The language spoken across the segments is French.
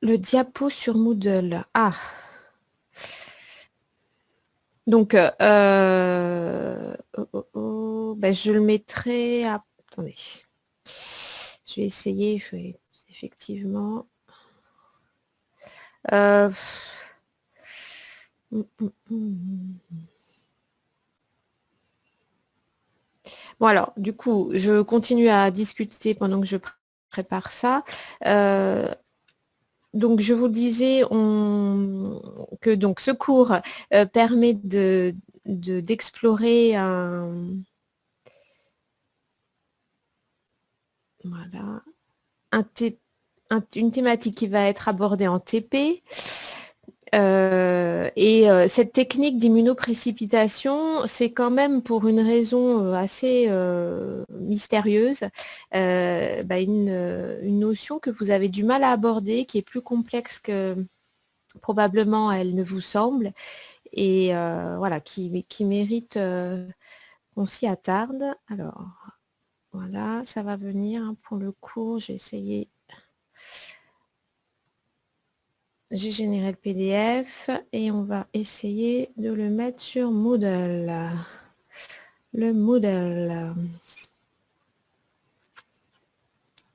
Le diapo sur Moodle. Ah. Donc, ben, je le mettrai à... Attendez. Je vais essayer, effectivement. Euh, Bon, alors, du coup, je continue à discuter pendant que je prépare ça. Donc, je vous disais que donc, ce cours permet d'explorer voilà, une thématique qui va être abordée en TP. Cette technique d'immunoprécipitation, c'est quand même pour une raison assez mystérieuse, une notion que vous avez du mal à aborder, qui est plus complexe que probablement elle ne vous semble, et voilà, qui mérite qu'on s'y attarde. Alors, voilà, ça va venir hein, pour le cours, j'ai essayé. J'ai généré le PDF et on va essayer de le mettre sur Moodle. Le Moodle.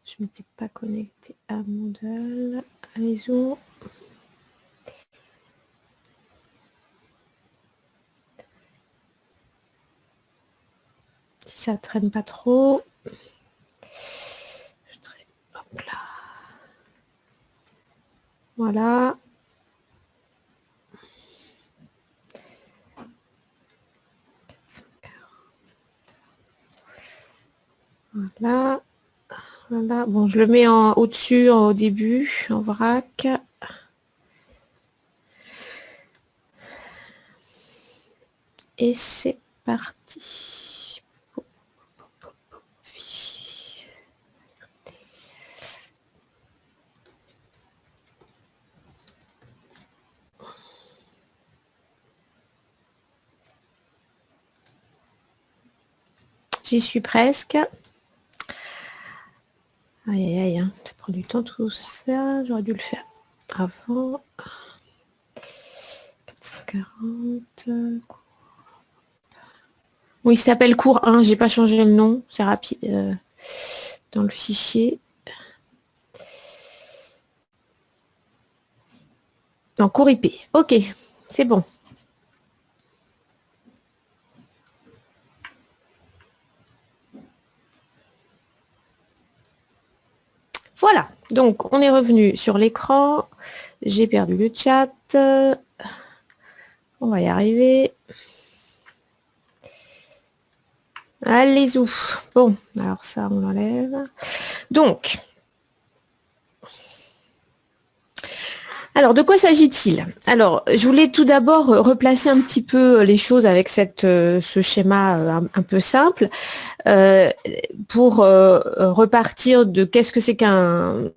Je ne m'étais pas connectée à Moodle. Allez-y. Si ça traîne pas trop. Hop là. Voilà. Voilà. Voilà. Bon, je le mets au-dessus, au début, en vrac. Et c'est parti. J'y suis presque. Aïe, aïe, aïe, hein. Ça prend du temps tout ça. J'aurais dû le faire avant. 440. Oui, il s'appelle cours 1. J'ai pas changé le nom. C'est rapide dans le fichier. En cours IP. Ok, c'est bon. Voilà, donc on est revenu sur l'écran. J'ai perdu le chat. On va y arriver. Allez-y. Bon, alors ça, on l'enlève. Donc, alors, de quoi s'agit-il? Alors, je voulais tout d'abord replacer un petit peu les choses avec ce schéma un peu simple. Pour repartir de qu'est-ce que c'est qu'un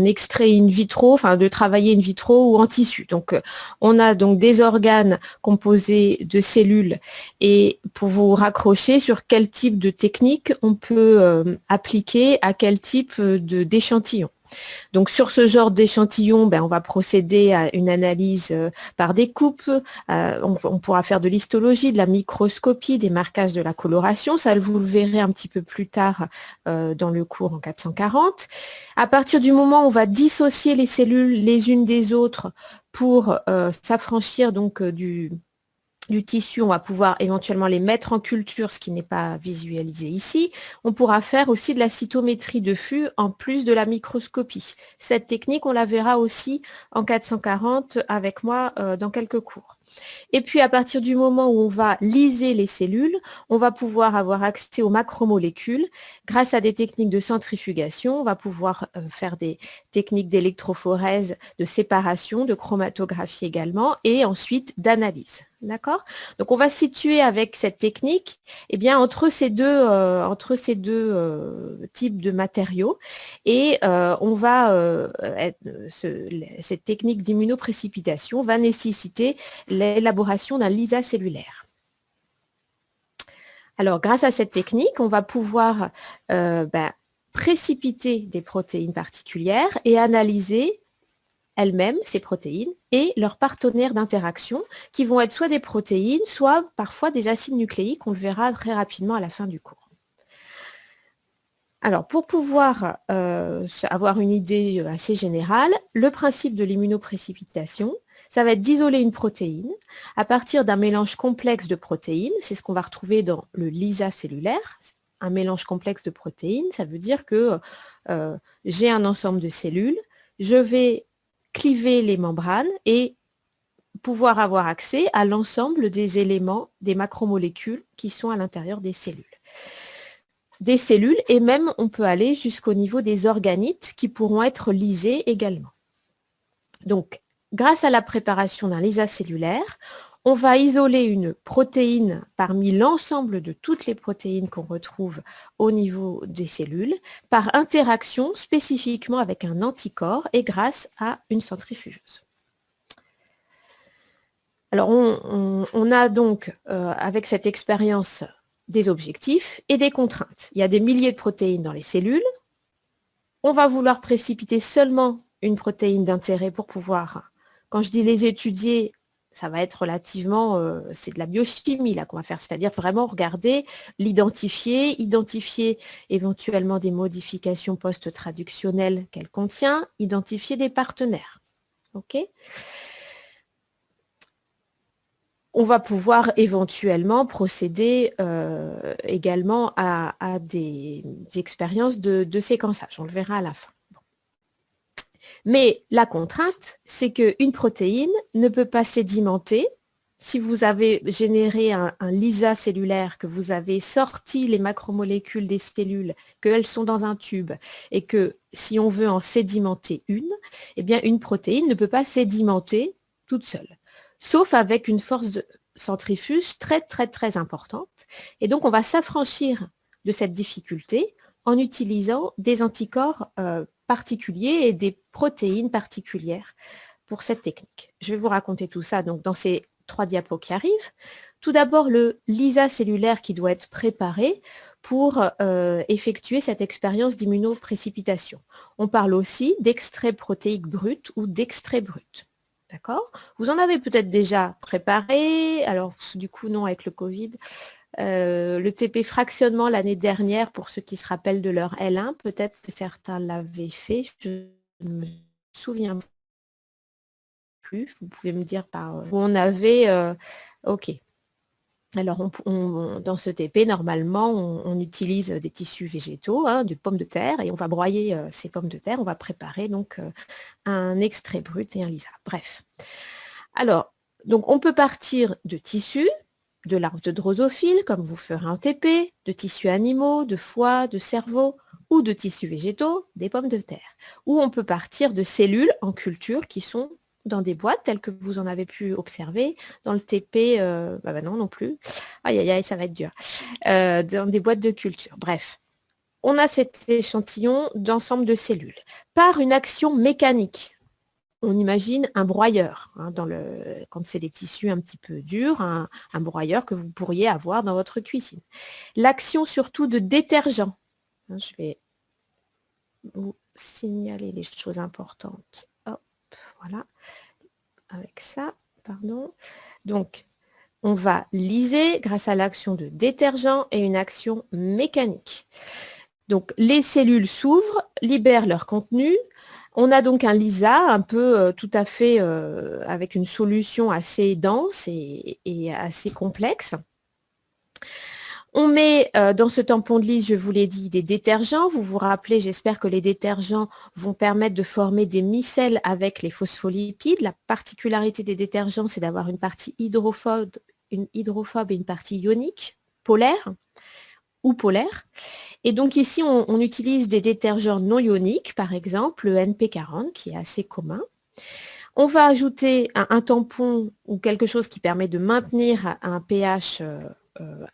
extrait in vitro, enfin de travailler in vitro ou en tissu. Donc, on a donc des organes composés de cellules et pour vous raccrocher sur quel type de technique on peut appliquer à quel type d'échantillon. Donc sur ce genre d'échantillon, on va procéder à une analyse par découpe. On pourra faire de l'histologie, de la microscopie, des marquages de la coloration. Ça, vous le verrez un petit peu plus tard dans le cours en 440. À partir du moment où on va dissocier les cellules les unes des autres pour s'affranchir donc du tissu, on va pouvoir éventuellement les mettre en culture, ce qui n'est pas visualisé ici. On pourra faire aussi de la cytométrie de flux en plus de la microscopie. Cette technique, on la verra aussi en 440 avec moi dans quelques cours. Et puis, à partir du moment où on va lyser les cellules, on va pouvoir avoir accès aux macromolécules. Grâce à des techniques de centrifugation, on va pouvoir faire des techniques d'électrophorèse, de séparation, de chromatographie également, et ensuite d'analyse. D'accord? Donc, on va situer avec cette technique entre ces deux types de matériaux et cette technique d'immunoprécipitation va nécessiter l'élaboration d'un lisa cellulaire. Alors, grâce à cette technique, on va pouvoir précipiter des protéines particulières et analyser elles-mêmes, ces protéines, et leurs partenaires d'interaction, qui vont être soit des protéines, soit parfois des acides nucléiques, on le verra très rapidement à la fin du cours. Alors, pour pouvoir avoir une idée assez générale, le principe de l'immunoprécipitation, ça va être d'isoler une protéine à partir d'un mélange complexe de protéines. C'est ce qu'on va retrouver dans le lysat cellulaire. Un mélange complexe de protéines, ça veut dire que j'ai un ensemble de cellules, je vais cliver les membranes et pouvoir avoir accès à l'ensemble des éléments, des macromolécules qui sont à l'intérieur des cellules. Des cellules, et même on peut aller jusqu'au niveau des organites qui pourront être lysés également. Donc, grâce à la préparation d'un lysat cellulaire, on va isoler une protéine parmi l'ensemble de toutes les protéines qu'on retrouve au niveau des cellules par interaction spécifiquement avec un anticorps et grâce à une centrifugeuse. Alors, on a donc, avec cette expérience, des objectifs et des contraintes. Il y a des milliers de protéines dans les cellules. On va vouloir précipiter seulement une protéine d'intérêt pour pouvoir, quand je dis les étudier, ça va être relativement, c'est de la biochimie là qu'on va faire, c'est-à-dire vraiment regarder, l'identifier, identifier éventuellement des modifications post-traductionnelles qu'elle contient, identifier des partenaires. OK ? On va pouvoir éventuellement procéder également à des expériences de séquençage. On le verra à la fin. Bon. Mais la contrainte, c'est qu'une protéine ne peut pas sédimenter. Si vous avez généré un lysat cellulaire, que vous avez sorti les macromolécules des cellules, qu'elles sont dans un tube, et que si on veut en sédimenter une, eh bien une protéine ne peut pas sédimenter toute seule, sauf avec une force de centrifuge très, très, très importante. Et donc, on va s'affranchir de cette difficulté en utilisant des anticorps particuliers et des protéines particulières pour cette technique. Je vais vous raconter tout ça donc, dans ces 3 diapos qui arrivent. Tout d'abord, le lysat cellulaire qui doit être préparé pour effectuer cette expérience d'immunoprécipitation. On parle aussi d'extrait protéique brut ou d'extrait brut. D'accord ? Vous en avez peut-être déjà préparé, alors du coup non avec le Covid. Le TP fractionnement l'année dernière, pour ceux qui se rappellent de leur L1, peut-être que certains l'avaient fait, je ne me souviens plus, vous pouvez me dire par où on avait, ok. Alors, dans ce TP, normalement, on utilise des tissus végétaux, hein, de pommes de terre, et on va broyer ces pommes de terre, on va préparer donc un extrait brut et un lysat. Bref. Alors, donc on peut partir de tissus, de larves de drosophile, comme vous ferez en TP, de tissus animaux, de foie, de cerveau, ou de tissus végétaux, des pommes de terre. Ou on peut partir de cellules en culture qui sont dans des boîtes telles que vous en avez pu observer. Dans le TP, non plus. Aïe, aïe, aïe, ça va être dur. Dans des boîtes de culture. Bref, on a cet échantillon d'ensemble de cellules. Par une action mécanique, on imagine un broyeur, hein, quand c'est des tissus un petit peu durs, un broyeur que vous pourriez avoir dans votre cuisine. L'action surtout de détergent. Hein, je vais vous signaler les choses importantes. Hop, voilà. Avec ça, pardon. Donc, on va liser grâce à l'action de détergent et une action mécanique. Donc, les cellules s'ouvrent, libèrent leur contenu. On a donc un lysat un peu tout à fait avec une solution assez dense et assez complexe. On met dans ce tampon de lisse, je vous l'ai dit, des détergents. Vous vous rappelez, j'espère que les détergents vont permettre de former des micelles avec les phospholipides. La particularité des détergents, c'est d'avoir une partie hydrophobe et une partie ionique, polaire ou polaire. Et donc ici, on utilise des détergents non ioniques, par exemple le NP40, qui est assez commun. On va ajouter un tampon ou quelque chose qui permet de maintenir un pH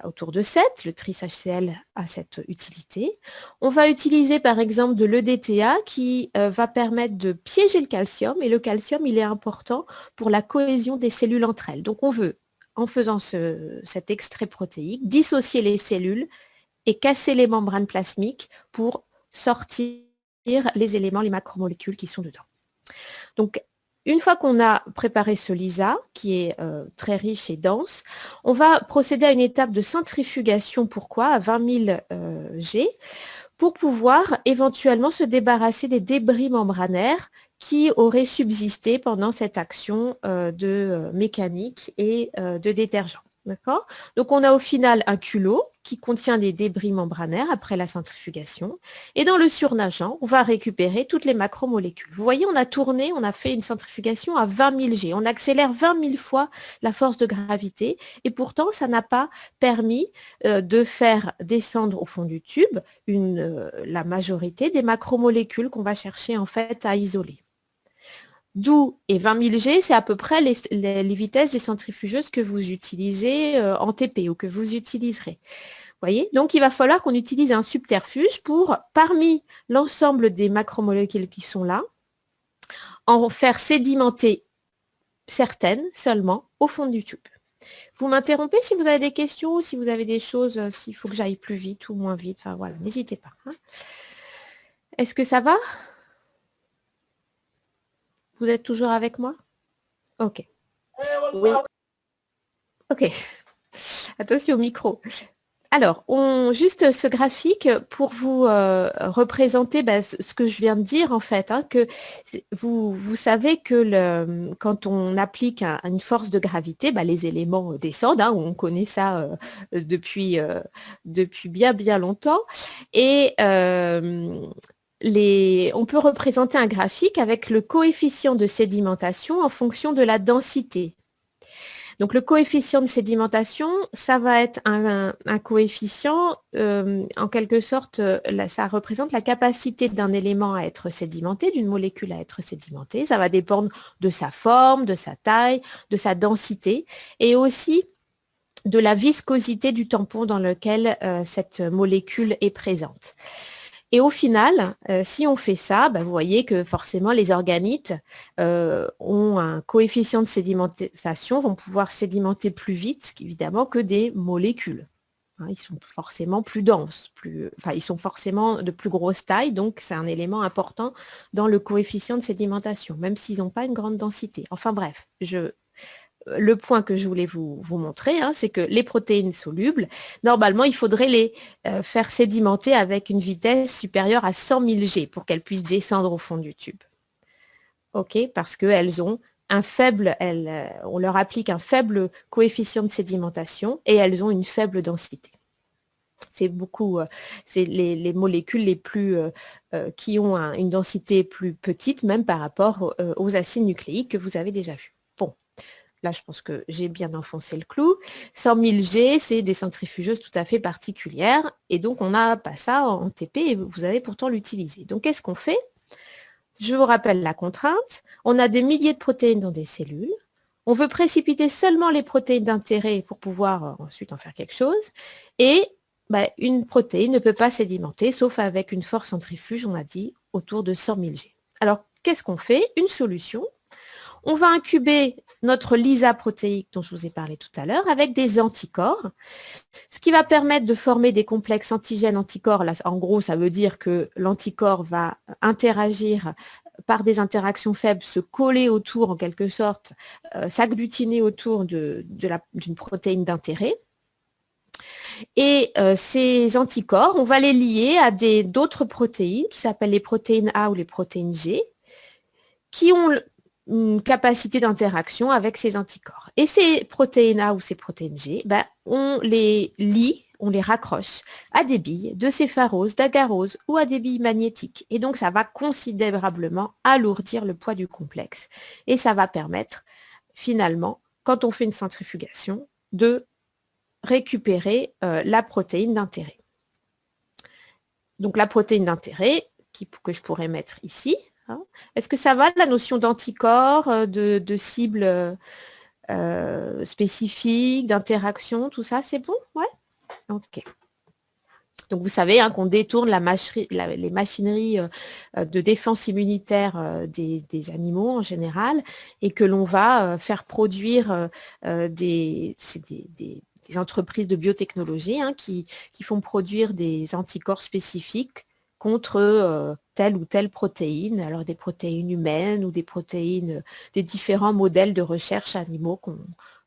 autour de 7, le tris-HCl a cette utilité. On va utiliser par exemple de l'EDTA qui va permettre de piéger le calcium, et le calcium, il est important pour la cohésion des cellules entre elles. Donc on veut, en faisant cet extrait protéique, dissocier les cellules et casser les membranes plasmiques pour sortir les éléments, les macromolécules qui sont dedans. Donc, une fois qu'on a préparé ce lisa, qui est très riche et dense, on va procéder à une étape de centrifugation. Pourquoi? À 20 000 G, pour pouvoir éventuellement se débarrasser des débris membranaires qui auraient subsisté pendant cette action de mécanique et de détergent. D'accord? Donc, on a au final un culot qui contient des débris membranaires après la centrifugation. Et dans le surnageant, on va récupérer toutes les macromolécules. Vous voyez, on a tourné, on a fait une centrifugation à 20 000 G. On accélère 20 000 fois la force de gravité. Et pourtant, ça n'a pas permis de faire descendre au fond du tube la majorité des macromolécules qu'on va chercher en fait à isoler. D'où, et 20 000 G, c'est à peu près les vitesses des centrifugeuses que vous utilisez en TP ou que vous utiliserez. Vous voyez? Donc, il va falloir qu'on utilise un subterfuge pour, parmi l'ensemble des macromolécules qui sont là, en faire sédimenter certaines seulement au fond du tube. Vous m'interrompez si vous avez des questions, si vous avez des choses, s'il faut que j'aille plus vite ou moins vite. Enfin, voilà, n'hésitez pas. Hein. Est-ce que ça va? Vous êtes toujours avec moi? Ok. Oui. Ok. Attention au micro. Alors, juste ce graphique pour vous représenter ce que je viens de dire en fait, hein, que vous savez que quand on applique une force de gravité, les éléments descendent, hein, on connaît ça depuis bien longtemps. Et on peut représenter un graphique avec le coefficient de sédimentation en fonction de la densité. Donc, le coefficient de sédimentation, ça va être un coefficient, en quelque sorte, ça représente la capacité d'un élément à être sédimenté, d'une molécule à être sédimentée. Ça va dépendre de sa forme, de sa taille, de sa densité et aussi de la viscosité du tampon dans lequel cette molécule est présente. Et au final, si on fait ça, vous voyez que forcément les organites ont un coefficient de sédimentation, vont pouvoir sédimenter plus vite, évidemment, que des molécules. Hein, ils sont forcément plus denses, ils sont forcément de plus grosse taille, donc c'est un élément important dans le coefficient de sédimentation, même s'ils n'ont pas une grande densité. Enfin bref, le point que je voulais vous montrer, hein, c'est que les protéines solubles, normalement, il faudrait les faire sédimenter avec une vitesse supérieure à 100 000 G pour qu'elles puissent descendre au fond du tube. OK, parce qu'elles ont on leur applique un faible coefficient de sédimentation et elles ont une faible densité. C'est les molécules les plus qui ont une densité plus petite, même par rapport aux acides nucléiques que vous avez déjà vus. Bon. Là, je pense que j'ai bien enfoncé le clou. 100 000 G, c'est des centrifugeuses tout à fait particulières. Et donc, on n'a pas ça en TP et vous allez pourtant l'utiliser. Donc, qu'est-ce qu'on fait? Je vous rappelle la contrainte. On a des milliers de protéines dans des cellules. On veut précipiter seulement les protéines d'intérêt pour pouvoir ensuite en faire quelque chose. Et une protéine ne peut pas sédimenter, sauf avec une force centrifuge, on a dit, autour de 100 000 G. Alors, qu'est-ce qu'on fait? Une solution. On va incuber notre lisa protéique dont je vous ai parlé tout à l'heure avec des anticorps, ce qui va permettre de former des complexes antigènes-anticorps. Là, en gros, ça veut dire que l'anticorps va interagir par des interactions faibles, se coller autour, en quelque sorte, s'agglutiner autour d'une protéine d'intérêt. Et ces anticorps, on va les lier à d'autres protéines qui s'appellent les protéines A ou les protéines G, qui ont une capacité d'interaction avec ces anticorps. Et ces protéines A ou ces protéines G, on les lie, on les raccroche à des billes de cépharose, d'agarose ou à des billes magnétiques. Et donc, ça va considérablement alourdir le poids du complexe. Et ça va permettre, finalement, quand on fait une centrifugation, de récupérer la protéine d'intérêt. Donc, la protéine d'intérêt, que je pourrais mettre ici. Hein. Est-ce que ça va, la notion d'anticorps, de cible spécifique, d'interaction, tout ça, c'est bon? Ouais. Ok. Donc, vous savez qu'on détourne les machineries de défense immunitaire des animaux en général et que l'on va faire produire des entreprises de biotechnologie qui font produire des anticorps spécifiques contre telle ou telle protéine, alors des protéines humaines ou des protéines, des différents modèles de recherche animaux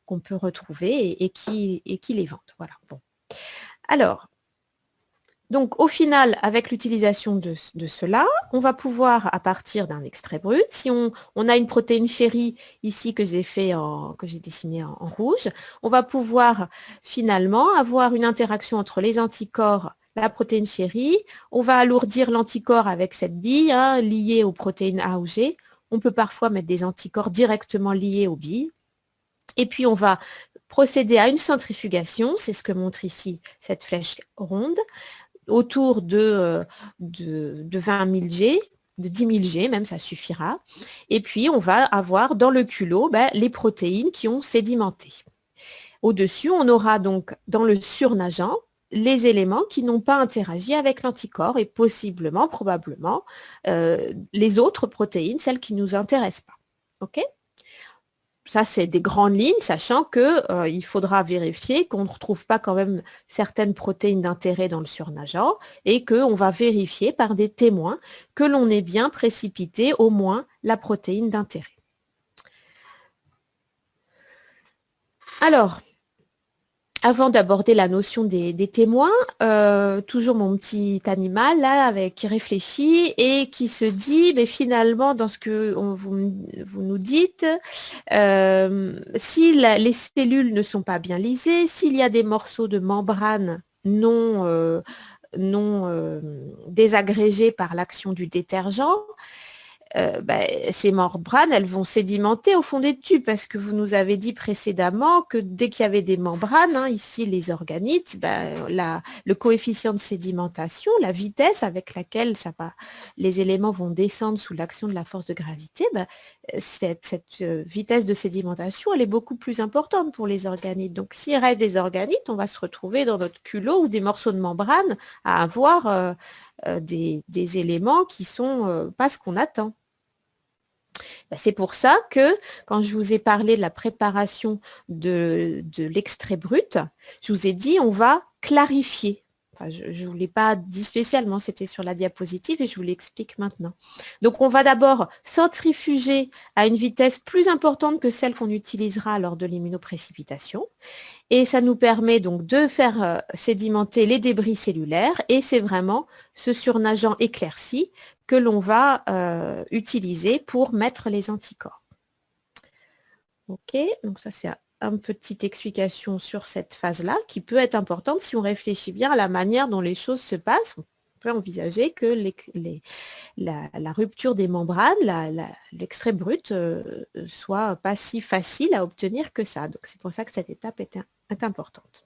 qu'on peut retrouver et qui les vendent. Voilà. Bon. Alors, donc au final, avec l'utilisation de cela, on va pouvoir, à partir d'un extrait brut, si on a une protéine chérie ici que j'ai dessinée en rouge, on va pouvoir finalement avoir une interaction entre les anticorps, la protéine chérie, on va alourdir l'anticorps avec cette bille liée aux protéines A ou G. On peut parfois mettre des anticorps directement liés aux billes. Et puis on va procéder à une centrifugation, c'est ce que montre ici cette flèche ronde, autour de 20 000 G, de 10 000 G même, ça suffira. Et puis, on va avoir dans le culot les protéines qui ont sédimenté. Au-dessus, on aura donc dans le surnageant les éléments qui n'ont pas interagi avec l'anticorps et possiblement, probablement, les autres protéines, celles qui ne nous intéressent pas. OK ? Ça, c'est des grandes lignes, sachant qu'il faudra vérifier qu'on ne retrouve pas quand même certaines protéines d'intérêt dans le surnageant et qu'on va vérifier par des témoins que l'on ait bien précipité au moins la protéine d'intérêt. Alors, avant d'aborder la notion des témoins, toujours mon petit animal là, qui réfléchit et qui se dit, mais finalement, dans ce que vous nous dites, si les cellules ne sont pas bien lysées, s'il y a des morceaux de membrane non désagrégés par l'action du détergent, ces membranes, elles vont sédimenter au fond des tubes parce que vous nous avez dit précédemment que dès qu'il y avait des membranes, ici les organites, le coefficient de sédimentation, la vitesse avec laquelle les éléments vont descendre sous l'action de la force de gravité, cette vitesse de sédimentation, elle est beaucoup plus importante pour les organites. Donc s'il reste des organites, on va se retrouver dans notre culot ou des morceaux de membrane à avoir des éléments qui sont pas ce qu'on attend. C'est pour ça que quand je vous ai parlé de la préparation de l'extrait brut, je vous ai dit on va clarifier. Enfin, je ne vous l'ai pas dit spécialement, c'était sur la diapositive et je vous l'explique maintenant. Donc on va d'abord centrifuger à une vitesse plus importante que celle qu'on utilisera lors de l'immunoprécipitation. Et ça nous permet donc de faire sédimenter les débris cellulaires et c'est vraiment ce surnageant éclairci que l'on va utiliser pour mettre les anticorps. OK, donc ça c'est une petite explication sur cette phase-là qui peut être importante si on réfléchit bien à la manière dont les choses se passent. On peut envisager que la rupture des membranes, l'extrait brut, soit pas si facile à obtenir que ça. Donc c'est pour ça que cette étape est importante.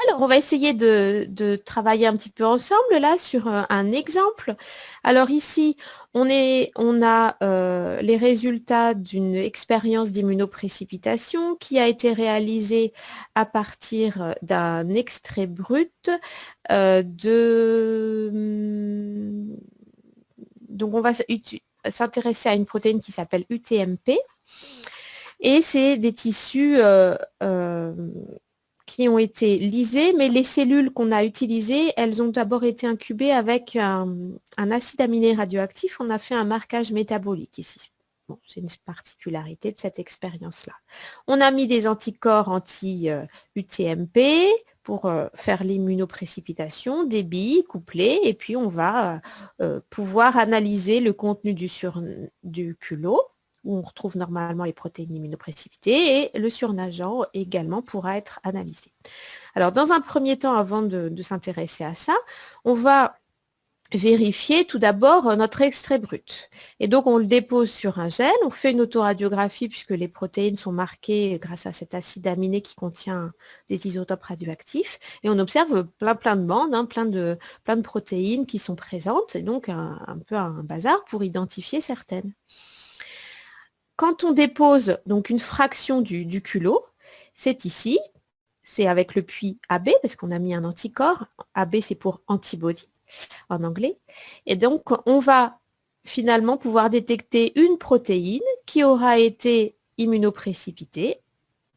Alors, on va essayer de travailler un petit peu ensemble là sur un exemple. Alors ici, on a les résultats d'une expérience d'immunoprécipitation qui a été réalisée à partir d'un extrait brut donc on va s'intéresser à une protéine qui s'appelle UTMP. Et c'est des tissus qui ont été lysés, mais les cellules qu'on a utilisées, elles ont d'abord été incubées avec un acide aminé radioactif. On a fait un marquage métabolique ici. Bon, c'est une particularité de cette expérience-là. On a mis des anticorps anti-UTMP pour faire l'immunoprécipitation, des billes couplées, et puis on va pouvoir analyser le contenu du culot, où on retrouve normalement les protéines immunoprécipitées, et le surnageant également pourra être analysé. Alors, dans un premier temps, avant de s'intéresser à ça, on va vérifier tout d'abord notre extrait brut. Et donc, on le dépose sur un gel, on fait une autoradiographie puisque les protéines sont marquées grâce à cet acide aminé qui contient des isotopes radioactifs, et on observe plein de bandes, plein de protéines qui sont présentes, et donc un peu un bazar pour identifier certaines. Quand on dépose donc une fraction du culot, c'est ici, c'est avec le puits AB, parce qu'on a mis un anticorps. AB, c'est pour antibody en anglais. Et donc, on va finalement pouvoir détecter une protéine qui aura été immunoprécipitée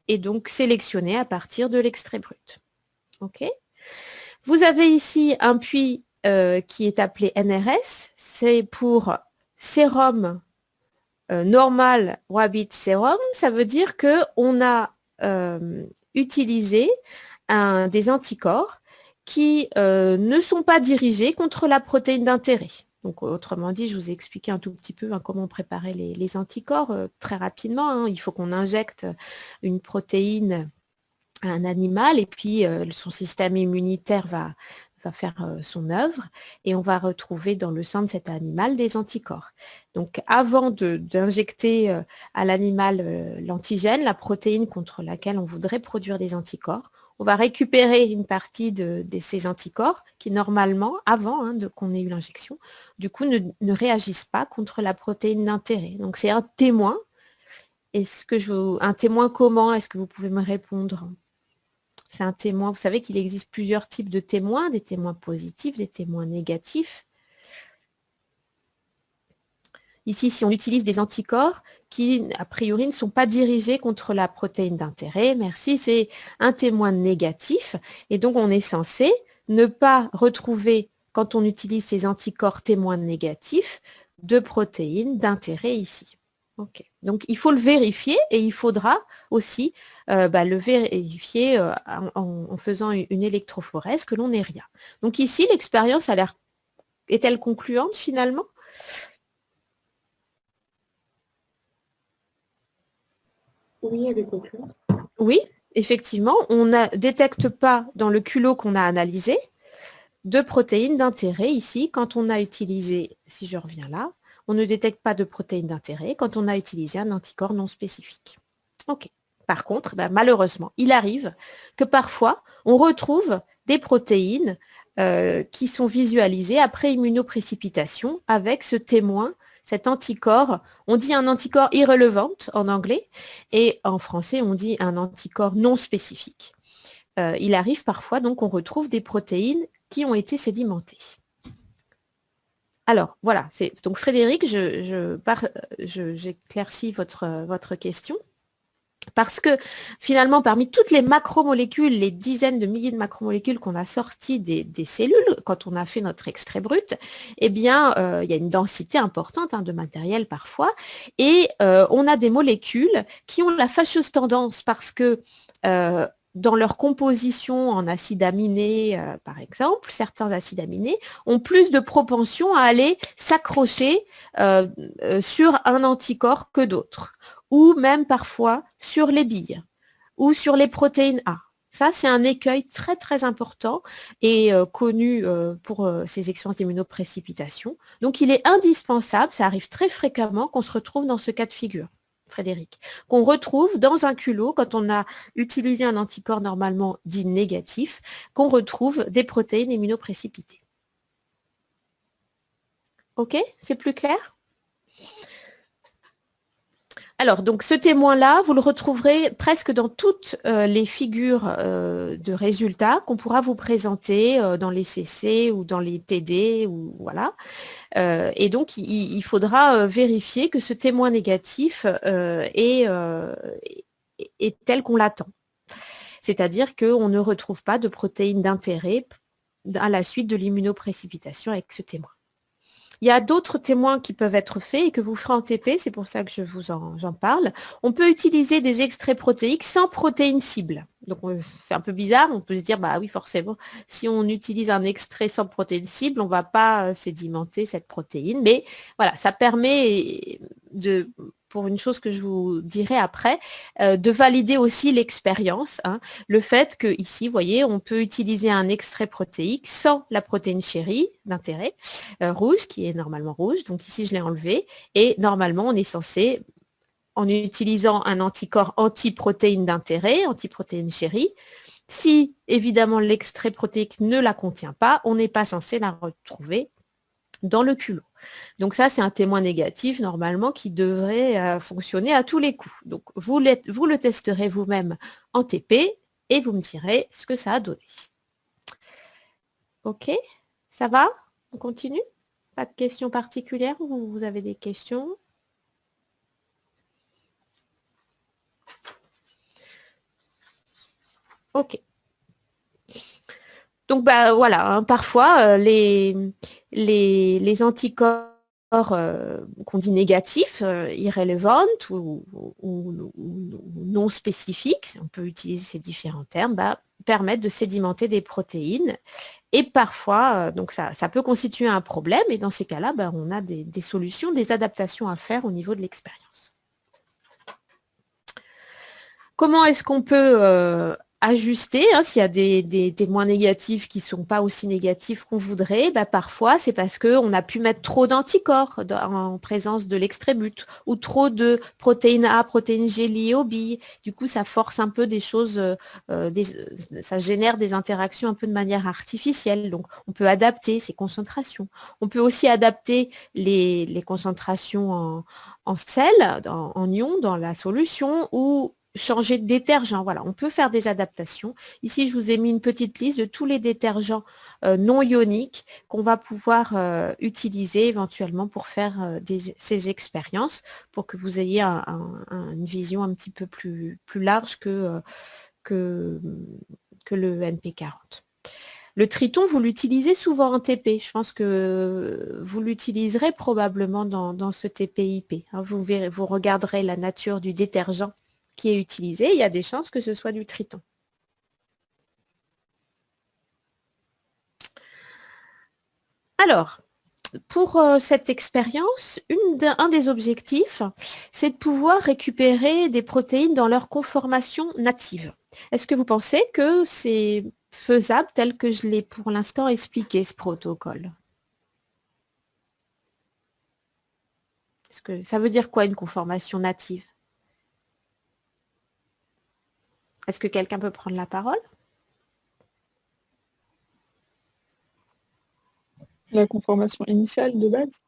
et donc sélectionnée à partir de l'extrait brut. OK ? Vous avez ici un puits qui est appelé NRS, c'est pour sérum normal rabbit serum. Ça veut dire qu'on a utilisé des anticorps qui ne sont pas dirigés contre la protéine d'intérêt. Donc, autrement dit, je vous ai expliqué un tout petit peu comment préparer les anticorps très rapidement. Hein. Il faut qu'on injecte une protéine à un animal et puis son système immunitaire va faire son œuvre et on va retrouver dans le sang de cet animal des anticorps. Donc, avant d'injecter à l'animal l'antigène, la protéine contre laquelle on voudrait produire des anticorps, on va récupérer une partie de ces anticorps qui, normalement, avant qu'on ait eu l'injection, du coup, ne réagissent pas contre la protéine d'intérêt. Donc, c'est un témoin. Un témoin comment? Est-ce que vous pouvez me répondre? C'est un témoin. Vous savez qu'il existe plusieurs types de témoins, des témoins positifs, des témoins négatifs. Ici, si on utilise des anticorps qui, a priori, ne sont pas dirigés contre la protéine d'intérêt, merci, c'est un témoin négatif. Et donc, on est censé ne pas retrouver, quand on utilise ces anticorps témoins négatifs, de protéines d'intérêt ici. Okay. Donc, il faut le vérifier et il faudra aussi le vérifier en faisant une électrophorèse que l'on n'ait rien. Donc ici, l'expérience est-elle concluante finalement? Oui, elle est concluante. Oui, effectivement, on ne détecte pas dans le culot qu'on a analysé de protéines d'intérêt ici quand on a utilisé, si je reviens là, on ne détecte pas de protéines d'intérêt quand on a utilisé un anticorps non spécifique. OK. Par contre, malheureusement, il arrive que parfois, on retrouve des protéines qui sont visualisées après immunoprécipitation avec ce témoin, cet anticorps. On dit un anticorps irrelevant en anglais et en français, on dit un anticorps non spécifique. Il arrive parfois donc qu'on retrouve des protéines qui ont été sédimentées. Alors, voilà, donc Frédéric, j'éclaircis votre question. Parce que finalement, parmi toutes les macromolécules, les dizaines de milliers de macromolécules qu'on a sorties des cellules, quand on a fait notre extrait brut, eh bien, il y a une densité importante de matériel parfois, et on a des molécules qui ont la fâcheuse tendance parce que dans leur composition en acides aminés, par exemple, certains acides aminés ont plus de propension à aller s'accrocher sur un anticorps que d'autres, ou même parfois sur les billes ou sur les protéines A. Ça, c'est un écueil très, très important et connu pour ces expériences d'immunoprécipitation. Donc, il est indispensable, ça arrive très fréquemment, qu'on se retrouve dans ce cas de figure, Frédéric, qu'on retrouve dans un culot, quand on a utilisé un anticorps normalement dit négatif, qu'on retrouve des protéines immunoprécipitées. OK? C'est plus clair? Alors, donc ce témoin-là, vous le retrouverez presque dans toutes les figures de résultats qu'on pourra vous présenter dans les CC ou dans les TD, ou voilà. Et donc, il faudra vérifier que ce témoin négatif est tel qu'on l'attend. C'est-à-dire qu'on ne retrouve pas de protéines d'intérêt à la suite de l'immunoprécipitation avec ce témoin. Il y a d'autres témoins qui peuvent être faits et que vous ferez en TP, c'est pour ça que j'en parle. On peut utiliser des extraits protéiques sans protéines cibles. Donc, c'est un peu bizarre, on peut se dire, bah oui, forcément, si on utilise un extrait sans protéine cible, on ne va pas sédimenter cette protéine. Mais voilà, ça permet pour une chose que je vous dirai après, de valider aussi l'expérience. Le fait que ici, vous voyez, on peut utiliser un extrait protéique sans la protéine chérie d'intérêt rouge, qui est normalement rouge. Donc ici, je l'ai enlevé. Et normalement, on est censé, en utilisant un anticorps anti-protéine d'intérêt, anti-protéine chérie, si évidemment l'extrait protéique ne la contient pas, on n'est pas censé la retrouver dans le culot. Donc ça, c'est un témoin négatif, normalement, qui devrait fonctionner à tous les coups. Donc, vous le testerez vous-même en TP et vous me direz ce que ça a donné. OK? Ça va? On continue? Pas de questions particulières ou vous avez des questions? OK. Donc, voilà, hein, parfois, les anticorps qu'on dit négatifs, irrelevant ou non spécifiques, on peut utiliser ces différents termes, permettent de sédimenter des protéines. Et parfois, donc ça peut constituer un problème. Et dans ces cas-là, on a des solutions, des adaptations à faire au niveau de l'expérience. Comment est-ce qu'on peut ajuster, hein, s'il y a des témoins négatifs qui ne sont pas aussi négatifs qu'on voudrait? Parfois, c'est parce qu'on a pu mettre trop d'anticorps en présence de l'extrait but ou trop de protéines A, protéines G liées aux billes. Du coup, ça force un peu des choses, ça génère des interactions un peu de manière artificielle. Donc, on peut adapter ces concentrations. On peut aussi adapter les concentrations en sel, en ion dans la solution ou changer de détergent. Voilà, on peut faire des adaptations. Ici, je vous ai mis une petite liste de tous les détergents non ioniques qu'on va pouvoir utiliser éventuellement pour faire ces expériences, pour que vous ayez une vision un petit peu plus large que le NP40. Le triton, vous l'utilisez souvent en TP. Je pense que vous l'utiliserez probablement dans ce TPIP. Hein, vous regarderez la nature du détergent qui est utilisé. Il y a des chances que ce soit du triton. Alors, pour cette expérience, un des objectifs, c'est de pouvoir récupérer des protéines dans leur conformation native. Est-ce que vous pensez que c'est faisable tel que je l'ai pour l'instant expliqué, ce protocole? Est-ce que ça veut dire quoi une conformation native? Est-ce que quelqu'un peut prendre la parole? La conformation initiale de base.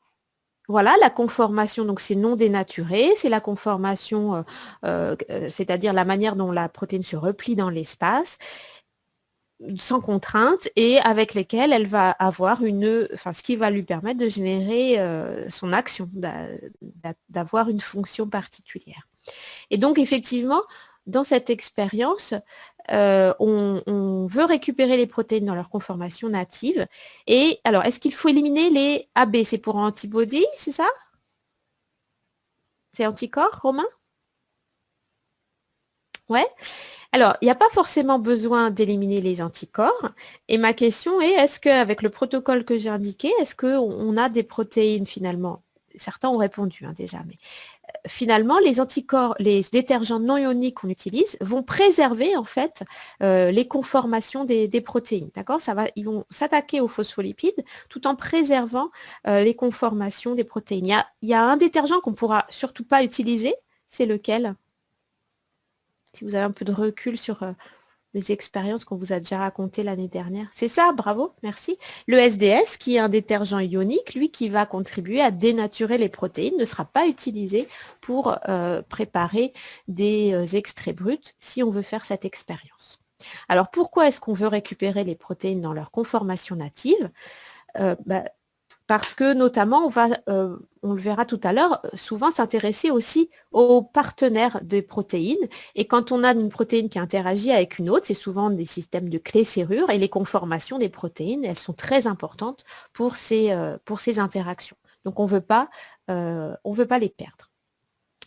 Voilà, la conformation, donc c'est non dénaturé, c'est la conformation, c'est-à-dire la manière dont la protéine se replie dans l'espace, sans contrainte, et avec lesquelles elle va avoir ce qui va lui permettre de générer son action, d'avoir une fonction particulière. Et donc, effectivement, dans cette expérience, on veut récupérer les protéines dans leur conformation native. Et alors, est-ce qu'il faut éliminer les AB? C'est pour antibody, c'est ça? C'est anticorps, Romain? Ouais. Alors, il n'y a pas forcément besoin d'éliminer les anticorps. Et ma question est, est-ce qu'avec le protocole que j'ai indiqué, est-ce qu'on a des protéines finalement? Certains ont répondu déjà, mais finalement, les anticorps, les détergents non ioniques qu'on utilise vont préserver en fait les conformations des protéines. D'accord? Ils vont s'attaquer aux phospholipides tout en préservant les conformations des protéines. Il y a un détergent qu'on ne pourra surtout pas utiliser. C'est lequel? Si vous avez un peu de recul sur les expériences qu'on vous a déjà racontées l'année dernière. C'est ça, bravo, merci. Le SDS, qui est un détergent ionique, lui qui va contribuer à dénaturer les protéines, ne sera pas utilisé pour préparer des extraits bruts si on veut faire cette expérience. Alors pourquoi est-ce qu'on veut récupérer les protéines dans leur conformation native? Parce que notamment, on le verra tout à l'heure, souvent s'intéresser aussi aux partenaires des protéines. Et quand on a une protéine qui interagit avec une autre, c'est souvent des systèmes de clés-serrures et les conformations des protéines, elles sont très importantes pour ces interactions. Donc, on ne veut pas les perdre.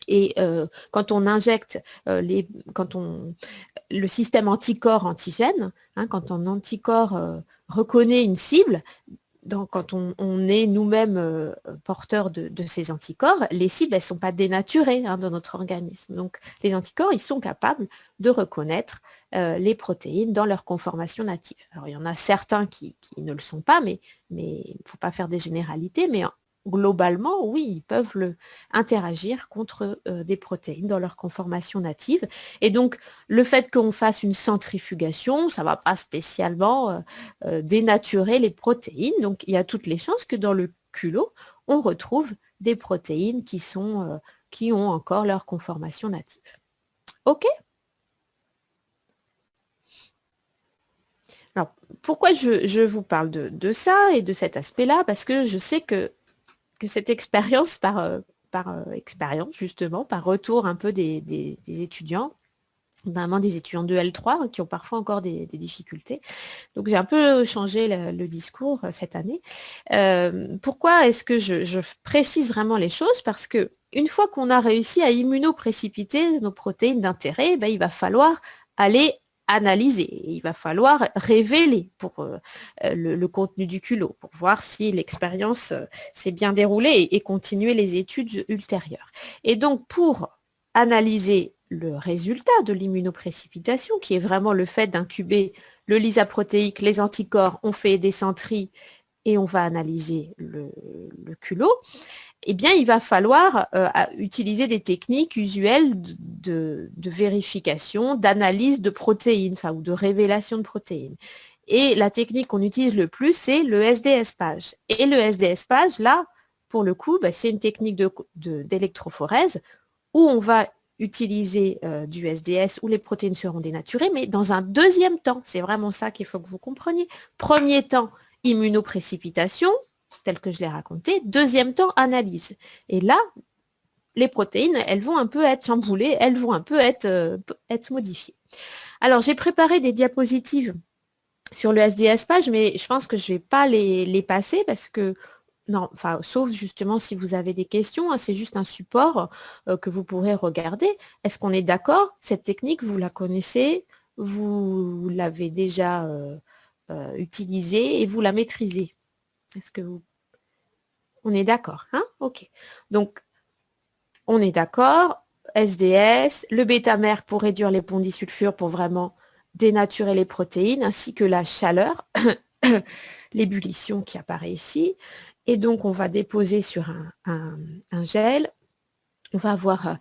Et quand on injecte le système anticorps-antigène, quand un anticorps reconnaît une cible, quand on est nous-mêmes porteurs de ces anticorps, les cibles, elles ne sont pas dénaturées dans notre organisme. Donc, les anticorps, ils sont capables de reconnaître les protéines dans leur conformation native. Alors, il y en a certains qui ne le sont pas, mais il ne faut pas faire des généralités, mais globalement, oui, ils peuvent interagir contre des protéines dans leur conformation native. Et donc, le fait qu'on fasse une centrifugation, ça ne va pas spécialement dénaturer les protéines. Donc, il y a toutes les chances que dans le culot, on retrouve des protéines qui ont encore leur conformation native. OK? Alors, pourquoi je vous parle de ça et de cet aspect-là? Parce que je sais que cette expérience, par expérience justement, par retour un peu des étudiants, notamment des étudiants de L3 qui ont parfois encore des difficultés. Donc, j'ai un peu changé le discours cette année. Pourquoi est-ce que je précise vraiment les choses? Parce que une fois qu'on a réussi à immunoprécipiter nos protéines d'intérêt, ben, il va falloir aller analyser. Il va falloir révéler pour le contenu du culot, pour voir si l'expérience s'est bien déroulée et continuer les études ultérieures. Et donc, pour analyser le résultat de l'immunoprécipitation, qui est vraiment le fait d'incuber le lysaprotéique, les anticorps, on fait des centries et on va analyser le culot, eh bien, il va falloir utiliser des techniques usuelles de vérification, d'analyse de protéines, enfin, ou de révélation de protéines. Et la technique qu'on utilise le plus, c'est le SDS-PAGE. Et le SDS-PAGE, là, pour le coup, bah, c'est une technique d'électrophorèse où on va utiliser du SDS où les protéines seront dénaturées, mais dans un deuxième temps. C'est vraiment ça qu'il faut que vous compreniez. Premier temps, immunoprécipitation, tel que je l'ai raconté. Deuxième temps, analyse. Et là, les protéines, elles vont un peu être chamboulées, elles vont un peu être modifiées. Alors, j'ai préparé des diapositives sur le SDS-PAGE, mais je pense que je ne vais pas les passer parce que non, enfin, sauf justement si vous avez des questions, hein, c'est juste un support que vous pourrez regarder. Est-ce qu'on est d'accord? Cette technique, vous la connaissez, vous l'avez déjà utilisée et vous la maîtrisez. Est-ce que on est d'accord, hein? Ok. Donc, on est d'accord. SDS, le bêta-mère pour réduire les ponts disulfure pour vraiment dénaturer les protéines, ainsi que la chaleur, l'ébullition qui apparaît ici. Et donc, on va déposer sur un gel. On va avoir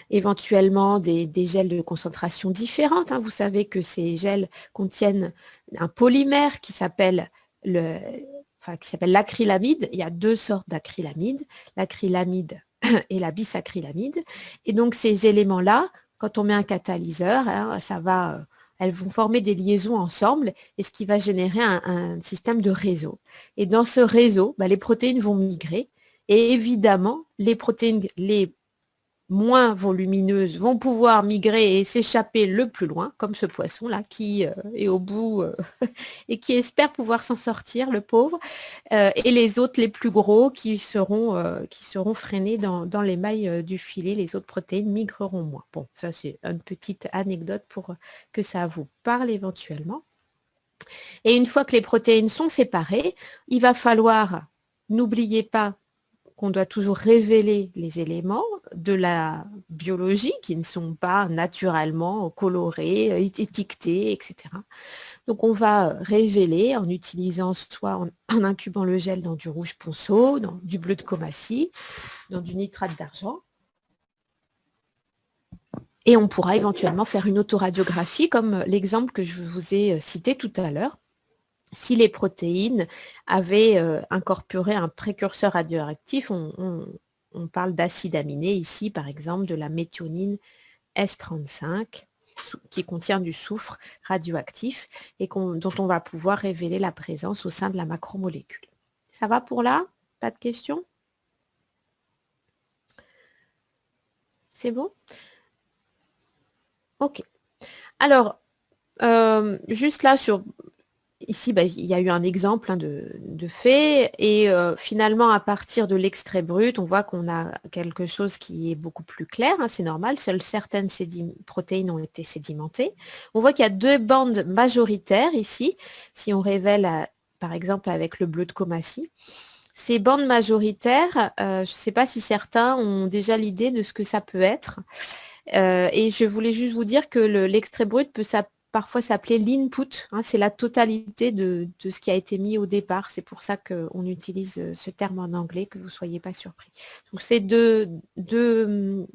éventuellement des gels de concentration différentes, hein. Vous savez que ces gels contiennent un polymère qui s'appelle l'acrylamide. Il y a deux sortes d'acrylamide, l'acrylamide et la bisacrylamide. Et donc, ces éléments-là, quand on met un catalyseur, hein, elles vont former des liaisons ensemble et ce qui va générer un système de réseau. Et dans ce réseau, bah, les protéines vont migrer et évidemment, les protéines les moins volumineuses vont pouvoir migrer et s'échapper le plus loin, comme ce poisson-là qui est au bout et qui espère pouvoir s'en sortir, le pauvre, et les autres, les plus gros, qui seront freinés dans les mailles du filet. Les autres protéines migreront moins. Bon, ça c'est une petite anecdote pour que ça vous parle éventuellement. Et une fois que les protéines sont séparées, il va falloir, n'oubliez pas, qu'on doit toujours révéler les éléments de la biologie qui ne sont pas naturellement colorés, étiquetés, etc. Donc, on va révéler en utilisant soit en incubant le gel dans du rouge ponceau, dans du bleu de Comassie, dans du nitrate d'argent. Et on pourra éventuellement faire une autoradiographie comme l'exemple que je vous ai cité tout à l'heure. Si les protéines avaient incorporé un précurseur radioactif, on parle d'acide aminé ici, par exemple, de la méthionine S35, qui contient du soufre radioactif et dont on va pouvoir révéler la présence au sein de la macromolécule. Ça va pour là? Pas de questions? C'est bon? Ok. Alors, juste là sur... Ici, bah, il y a eu un exemple de fait et finalement, à partir de l'extrait brut, on voit qu'on a quelque chose qui est beaucoup plus clair, hein, c'est normal, seules certaines protéines ont été sédimentées. On voit qu'il y a deux bandes majoritaires ici, si on révèle par exemple avec le bleu de Comassie. Ces bandes majoritaires, je ne sais pas si certains ont déjà l'idée de ce que ça peut être. Et je voulais juste vous dire que l'extrait brut peut parfois s'appeler l'input, hein, c'est la totalité de ce qui a été mis au départ. C'est pour ça qu'on utilise ce terme en anglais, que vous ne soyez pas surpris. Donc, c'est deux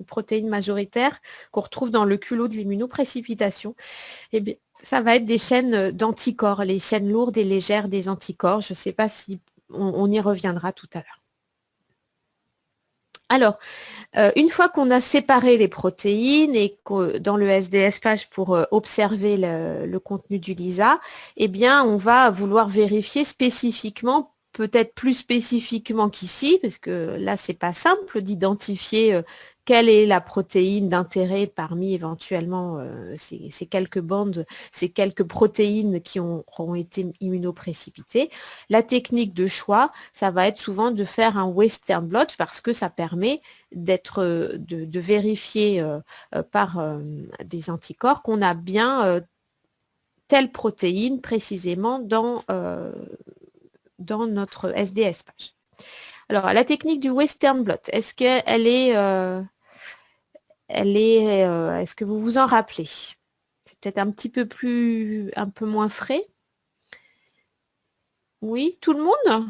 protéines majoritaires qu'on retrouve dans le culot de l'immunoprécipitation. Et bien, ça va être des chaînes d'anticorps, les chaînes lourdes et légères des anticorps. Je ne sais pas si on y reviendra tout à l'heure. Alors, une fois qu'on a séparé les protéines et dans le SDS-PAGE pour observer le contenu du LISA, eh bien, on va vouloir vérifier spécifiquement peut-être plus spécifiquement qu'ici, parce que là, c'est pas simple d'identifier quelle est la protéine d'intérêt parmi éventuellement ces quelques bandes, ces quelques protéines qui auront été immunoprécipitées. La technique de choix, ça va être souvent de faire un Western blot parce que ça permet de vérifier par des anticorps qu'on a bien telle protéine précisément dans notre SDS page. Alors, la technique du Western blot, est-ce qu'elle est, est-ce que vous vous en rappelez? C'est peut-être un peu moins frais. Oui, tout le monde?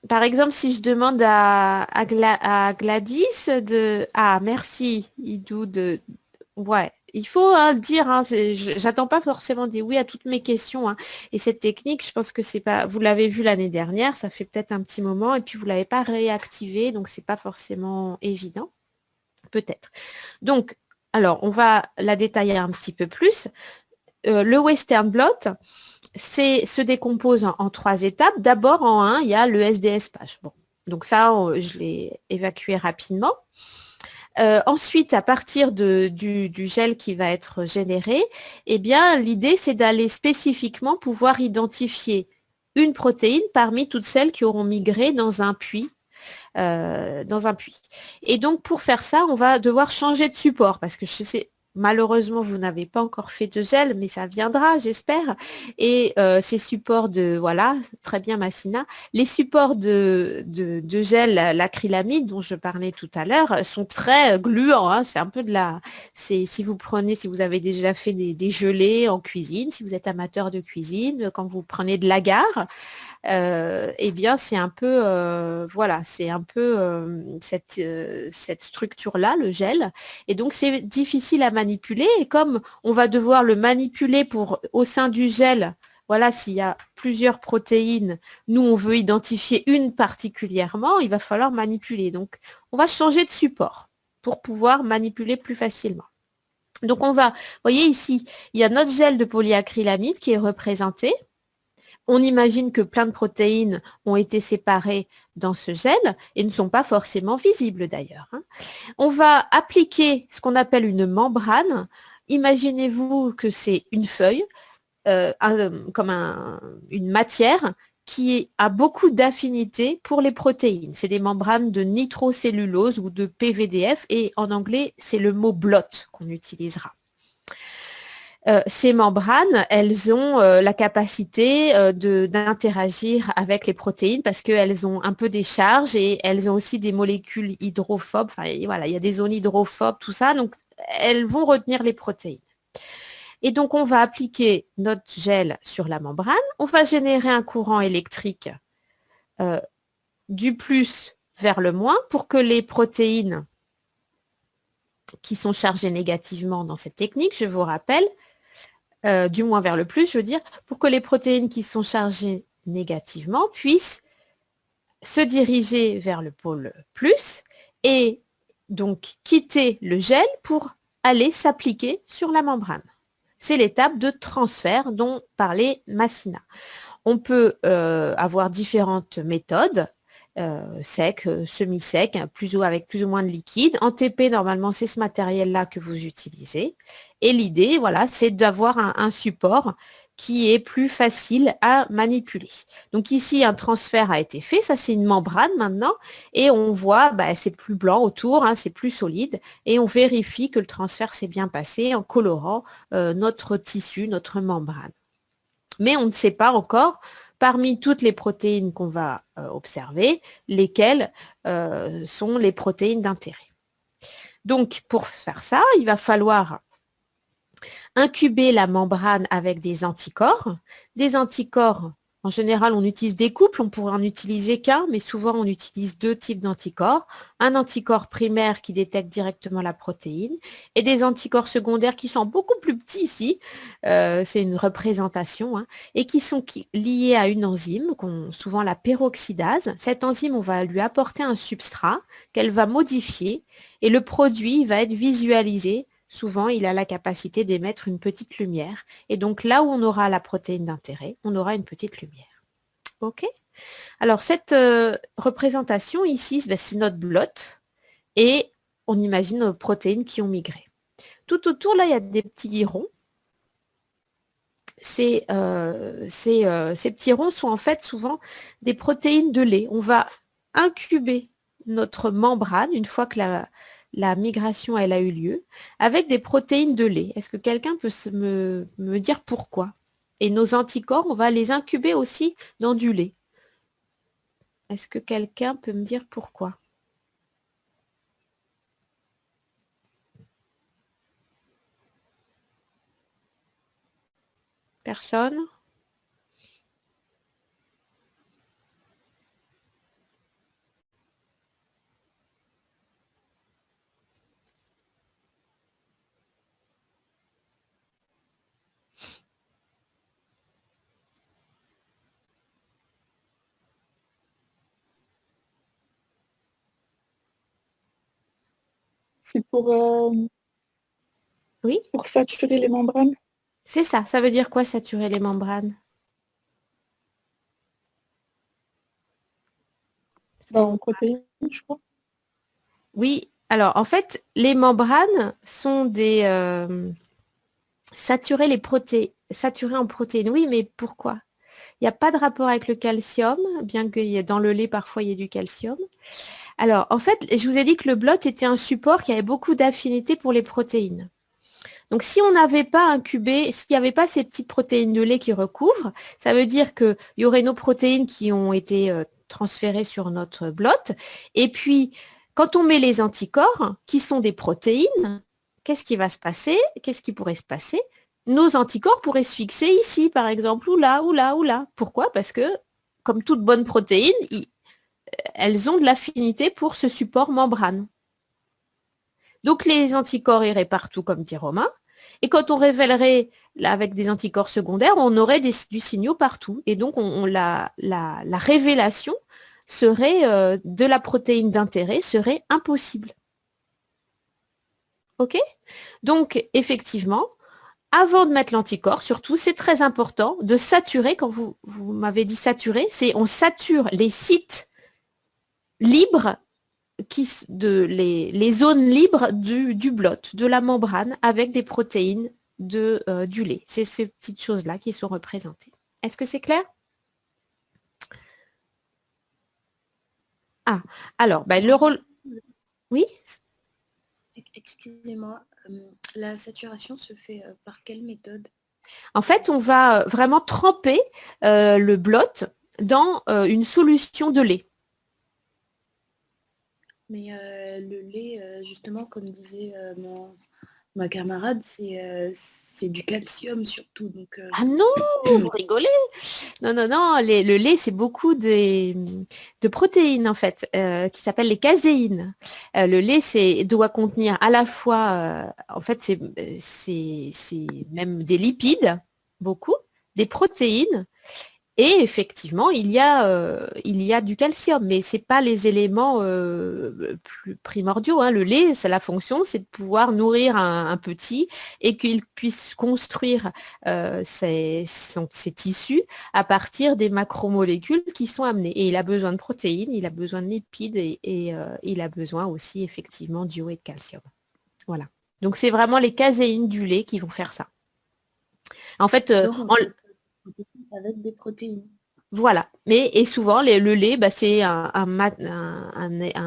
Par exemple, si je demande à Gladys de... Ah, merci, Idou, de... Ouais, il faut dire, j'attends pas forcément des oui à toutes mes questions. Et cette technique, je pense que c'est pas... Vous l'avez vu l'année dernière, ça fait peut-être un petit moment, et puis vous ne l'avez pas réactivé, donc c'est pas forcément évident. Peut-être. Donc, alors, on va la détailler un petit peu plus. Le Western blot, se décompose en 3 étapes. D'abord, en 1, il y a le SDS page. Bon, donc ça, je l'ai évacué rapidement. Ensuite, à partir du gel qui va être généré, eh bien, l'idée, c'est d'aller spécifiquement pouvoir identifier une protéine parmi toutes celles qui auront migré dans un puits. Et donc, pour faire ça, on va devoir changer de support parce que je sais, malheureusement, vous n'avez pas encore fait de gel, mais ça viendra, j'espère. Et ces supports voilà, très bien Massina, les supports de gel, l'acrylamide dont je parlais tout à l'heure, sont très gluants. C'est un peu si vous avez déjà fait des gelées en cuisine, si vous êtes amateur de cuisine, quand vous prenez de l'agar, eh bien, c'est un peu, cette structure-là, le gel. Et donc, c'est difficile à manipuler. Et comme on va devoir le manipuler au sein du gel, voilà, s'il y a plusieurs protéines, nous, on veut identifier une particulièrement, il va falloir manipuler. Donc, on va changer de support pour pouvoir manipuler plus facilement. Donc, vous voyez ici, il y a notre gel de polyacrylamide qui est représenté. On imagine que plein de protéines ont été séparées dans ce gel et ne sont pas forcément visibles d'ailleurs. On va appliquer ce qu'on appelle une membrane. Imaginez-vous que c'est une feuille, comme une matière qui a beaucoup d'affinité pour les protéines. C'est des membranes de nitrocellulose ou de PVDF et en anglais, c'est le mot blot qu'on utilisera. Ces membranes, elles ont la capacité d'interagir avec les protéines parce qu'elles ont un peu des charges et elles ont aussi des molécules hydrophobes. Enfin, voilà, il y a des zones hydrophobes, tout ça. Donc, elles vont retenir les protéines. Et donc, on va appliquer notre gel sur la membrane. On va générer un courant électrique du plus vers le moins pour que les protéines qui sont chargées négativement dans cette technique, je vous rappelle, du moins vers le plus, je veux dire, pour que les protéines qui sont chargées négativement puissent se diriger vers le pôle plus et donc quitter le gel pour aller s'appliquer sur la membrane. C'est l'étape de transfert dont parlait Massina. On peut avoir différentes méthodes, sec, semi-sec, avec plus ou moins de liquide. En TP, normalement, c'est ce matériel-là que vous utilisez. Et l'idée, voilà, c'est d'avoir un support qui est plus facile à manipuler. Donc ici, un transfert a été fait. Ça, c'est une membrane maintenant. Et on voit, c'est plus blanc autour, c'est plus solide. Et on vérifie que le transfert s'est bien passé en colorant notre tissu, notre membrane. Mais on ne sait pas encore, parmi toutes les protéines qu'on va observer, lesquelles sont les protéines d'intérêt. Donc, pour faire ça, il va falloir incuber la membrane avec des anticorps. Des anticorps, en général, on utilise des couples, on pourrait en utiliser qu'un, mais souvent on utilise 2 types d'anticorps. Un anticorps primaire qui détecte directement la protéine et des anticorps secondaires qui sont beaucoup plus petits ici, c'est une représentation, et qui sont liés à une enzyme, souvent la peroxydase. Cette enzyme, on va lui apporter un substrat qu'elle va modifier et le produit va être visualisé souvent, il a la capacité d'émettre une petite lumière. Et donc, là où on aura la protéine d'intérêt, on aura une petite lumière. OK? Alors, cette représentation ici, ben, c'est notre blot. Et on imagine nos protéines qui ont migré. Tout autour, là, il y a des petits ronds. Ces petits ronds sont en fait souvent des protéines de lait. On va incuber notre membrane une fois que la migration elle a eu lieu avec des protéines de lait. Est-ce que quelqu'un peut me dire pourquoi? Et nos anticorps, on va les incuber aussi dans du lait. Est-ce que quelqu'un peut me dire pourquoi? Personne? C'est Oui? pour saturer les membranes. C'est ça. Ça veut dire quoi, saturer les membranes? En protéines, je crois. Oui, alors en fait, les membranes sont des saturées en protéines. Oui, mais pourquoi? Il n'y a pas de rapport avec le calcium, bien que dans le lait, parfois, il y ait du calcium. Alors, en fait, je vous ai dit que le blot était un support qui avait beaucoup d'affinité pour les protéines. Donc, si on n'avait pas incubé, s'il n'y avait pas ces petites protéines de lait qui recouvrent, ça veut dire qu'il y aurait nos protéines qui ont été transférées sur notre blot. Et puis, quand on met les anticorps, qui sont des protéines, qu'est-ce qui va se passer? Qu'est-ce qui pourrait se passer? Nos anticorps pourraient se fixer ici, par exemple, ou là, ou là, ou là. Pourquoi? Parce que, comme toute bonne protéine, elles ont de l'affinité pour ce support membrane. Donc, les anticorps iraient partout, comme dit Romain. Et quand on révélerait avec des anticorps secondaires, on aurait du signaux partout. Et donc, la révélation serait de la protéine d'intérêt serait impossible. OK? Donc, effectivement, avant de mettre l'anticorps, surtout, c'est très important de saturer, quand vous m'avez dit saturer, c'est on sature les sites libres les zones libres du blot, de la membrane, avec des protéines du lait. C'est ces petites choses-là qui sont représentées. Est-ce que c'est clair? Ah, alors, le rôle... Oui? Excusez-moi, la saturation se fait par quelle méthode? En fait, on va vraiment tremper le blot dans une solution de lait. Mais le lait, justement, comme disait ma camarade, c'est du calcium surtout. Donc, Ah non, vous rigolez? Non, non, non, le lait, c'est beaucoup de protéines, en fait, qui s'appellent les caséines. Le lait doit contenir à la fois, en fait, c'est même des lipides, beaucoup, des protéines, et effectivement, il y a du calcium, mais ce n'est pas les éléments plus primordiaux, hein. Le lait, la fonction, c'est de pouvoir nourrir un petit et qu'il puisse construire ses tissus à partir des macromolécules qui sont amenées. Et il a besoin de protéines, il a besoin de lipides et il a besoin aussi effectivement d'eau et de calcium. Voilà. Donc, c'est vraiment les caséines du lait qui vont faire ça. En fait, avec des protéines. voilà. Et souvent, le lait, c'est un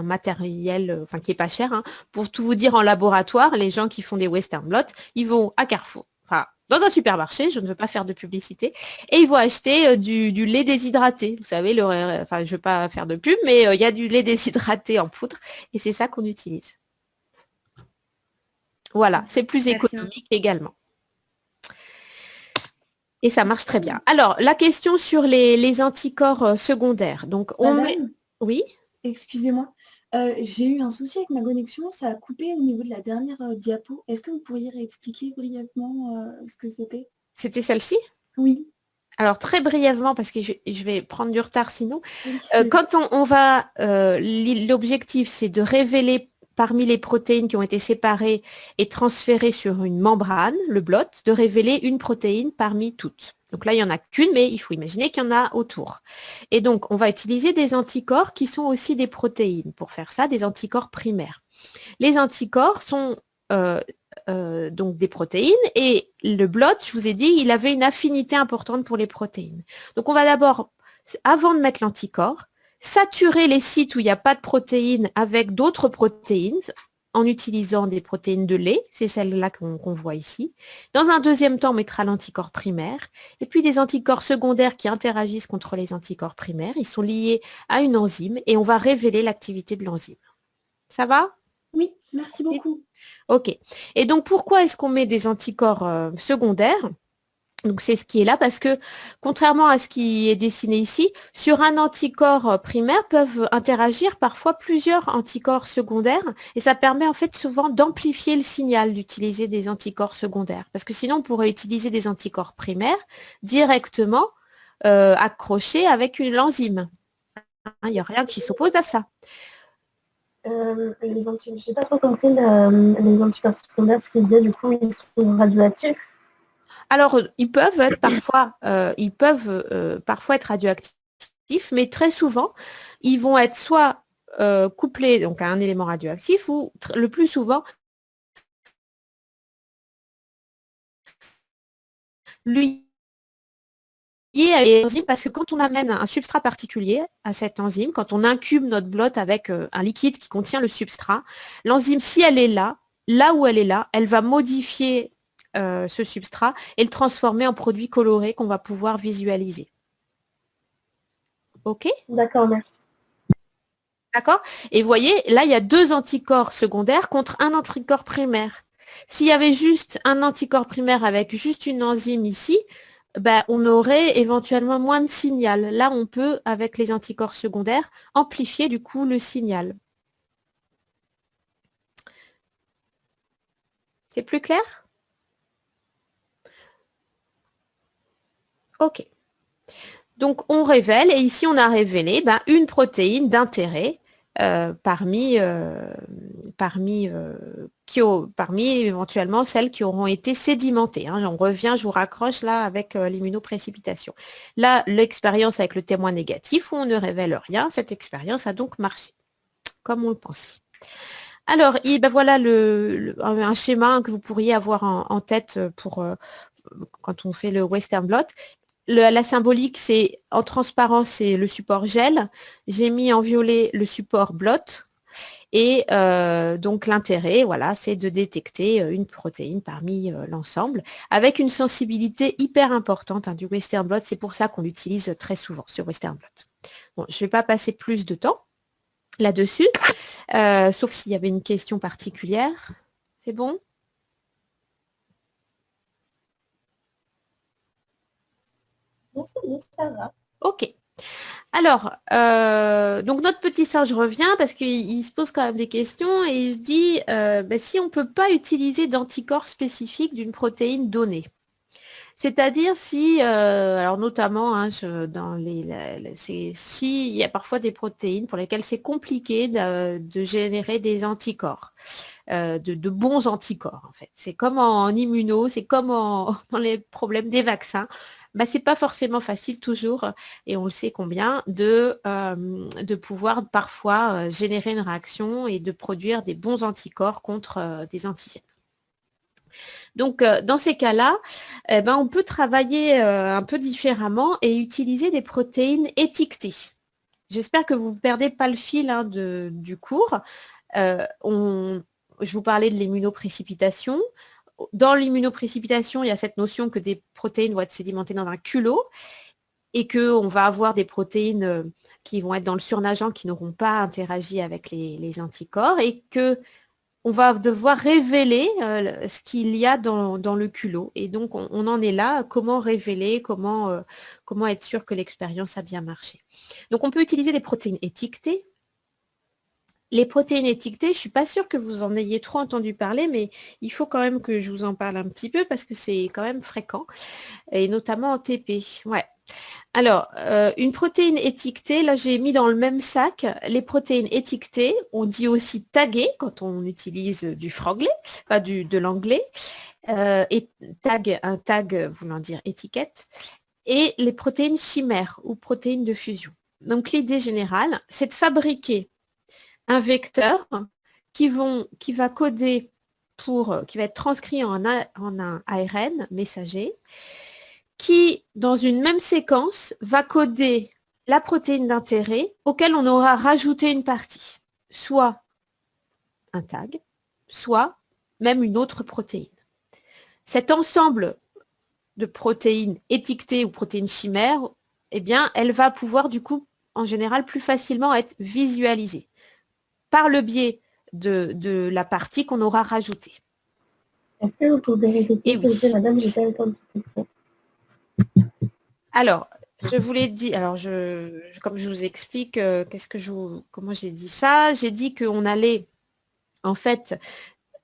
matériel qui est pas cher, hein. Pour tout vous dire, en laboratoire, les gens qui font des Western Blot, ils vont à Carrefour, dans un supermarché, je ne veux pas faire de publicité, et ils vont acheter du lait déshydraté. Vous savez, je ne veux pas faire de pub, mais il y a du lait déshydraté en poudre, et c'est ça qu'on utilise. Voilà, c'est plus économique également. Et ça marche très bien. Alors, la question sur les anticorps secondaires. Donc, Oui. Excusez-moi, j'ai eu un souci avec ma connexion, ça a coupé au niveau de la dernière diapo. Est-ce que vous pourriez réexpliquer brièvement ce que c'était? C'était celle-ci? Oui. Alors, très brièvement, parce que je vais prendre du retard sinon. Oui. Quand on va... l'objectif, c'est de révéler parmi les protéines qui ont été séparées et transférées sur une membrane, le blot, de révéler une protéine parmi toutes. Donc là, il n'y en a qu'une, mais il faut imaginer qu'il y en a autour. Et donc, on va utiliser des anticorps qui sont aussi des protéines. Pour faire ça, des anticorps primaires. Les anticorps sont donc des protéines et le blot, je vous ai dit, il avait une affinité importante pour les protéines. Donc, on va d'abord, avant de mettre l'anticorps, saturer les sites où il n'y a pas de protéines avec d'autres protéines en utilisant des protéines de lait, c'est celle-là qu'on voit ici. Dans un deuxième temps, on mettra l'anticorps primaire et puis des anticorps secondaires qui interagissent contre les anticorps primaires. Ils sont liés à une enzyme et on va révéler l'activité de l'enzyme. Ça va? Oui, merci beaucoup. Ok. Et donc, pourquoi est-ce qu'on met des anticorps secondaires? Donc, c'est ce qui est là parce que, contrairement à ce qui est dessiné ici, sur un anticorps primaire peuvent interagir parfois plusieurs anticorps secondaires et ça permet en fait souvent d'amplifier le signal d'utiliser des anticorps secondaires. Parce que sinon, on pourrait utiliser des anticorps primaires directement accrochés avec l'enzyme. Il n'y a rien qui s'oppose à ça. Je n'ai pas trop compris les anticorps secondaires, ce qu'ils disaient, du coup, ils sont radioactifs. Alors, ils peuvent être parfois être radioactifs, mais très souvent, ils vont être soit couplés donc, à un élément radioactif ou le plus souvent, liés à l'enzyme, parce que quand on amène un substrat particulier à cette enzyme, quand on incube notre blot avec un liquide qui contient le substrat, l'enzyme, si elle est là où elle est là, elle va modifier ce substrat et le transformer en produit coloré qu'on va pouvoir visualiser. OK? D'accord, merci. D'accord? Et vous voyez, là, il y a 2 anticorps secondaires contre un anticorps primaire. S'il y avait juste un anticorps primaire avec juste une enzyme ici, ben, on aurait éventuellement moins de signal. Là, on peut, avec les anticorps secondaires, amplifier du coup le signal. C'est plus clair? OK. Donc, on révèle, et ici, on a révélé une protéine d'intérêt parmi éventuellement celles qui auront été sédimentées. Hein. On revient, je vous raccroche là avec l'immunoprécipitation. Là, l'expérience avec le témoin négatif où on ne révèle rien, cette expérience a donc marché, comme on le pensait. Alors, voilà un schéma que vous pourriez avoir en tête pour quand on fait le Western blot. La symbolique, c'est en transparent, c'est le support gel. J'ai mis en violet le support blot. Et donc l'intérêt, voilà, c'est de détecter une protéine parmi l'ensemble, avec une sensibilité hyper importante du Western blot. C'est pour ça qu'on l'utilise très souvent sur Western blot. Bon, je ne vais pas passer plus de temps là-dessus, sauf s'il y avait une question particulière. C'est bon? Non, c'est bon, ça va. Ok. Alors, donc notre petit singe revient parce qu'il se pose quand même des questions et il se dit si on ne peut pas utiliser d'anticorps spécifiques d'une protéine donnée. C'est-à-dire si, alors notamment s'il y a parfois des protéines pour lesquelles c'est compliqué de générer des anticorps, de bons anticorps en fait. C'est comme en immuno, c'est comme dans les problèmes des vaccins. C'est pas forcément facile toujours, et on le sait combien, de pouvoir parfois générer une réaction et de produire des bons anticorps contre des antigènes. Donc, dans ces cas-là, on peut travailler un peu différemment et utiliser des protéines étiquetées. J'espère que vous ne perdez pas le fil du cours. Je vous parlais de l'immunoprécipitation. Dans l'immunoprécipitation, il y a cette notion que des protéines vont être sédimentées dans un culot et qu'on va avoir des protéines qui vont être dans le surnageant qui n'auront pas interagi avec les anticorps et qu'on va devoir révéler ce qu'il y a dans le culot. Et donc, on en est là. Comment révéler, comment être sûr que l'expérience a bien marché. Donc, on peut utiliser des protéines étiquetées. Les protéines étiquetées, je ne suis pas sûre que vous en ayez trop entendu parler, mais il faut quand même que je vous en parle un petit peu parce que c'est quand même fréquent, et notamment en TP. Ouais. Alors, une protéine étiquetée, là j'ai mis dans le même sac les protéines étiquetées, on dit aussi taguées quand on utilise du franglais, pas de l'anglais, et un tag voulant dire étiquette, et les protéines chimères ou protéines de fusion. Donc l'idée générale, c'est de fabriquer un vecteur qui va coder qui va être transcrit en un ARN messager, qui, dans une même séquence, va coder la protéine d'intérêt auquel on aura rajouté une partie, soit un tag, soit même une autre protéine. Cet ensemble de protéines étiquetées ou protéines chimères, eh bien, elle va pouvoir du coup, en général, plus facilement être visualisée par le biais de la partie qu'on aura rajoutée. Est-ce que vous pouvez répéter, s'il vous plaît, madame, j'ai pas eu le temps de tout faire. Alors, je vous l'ai dit, alors comme je vous explique, comment j'ai dit ça, j'ai dit qu'on allait, en fait,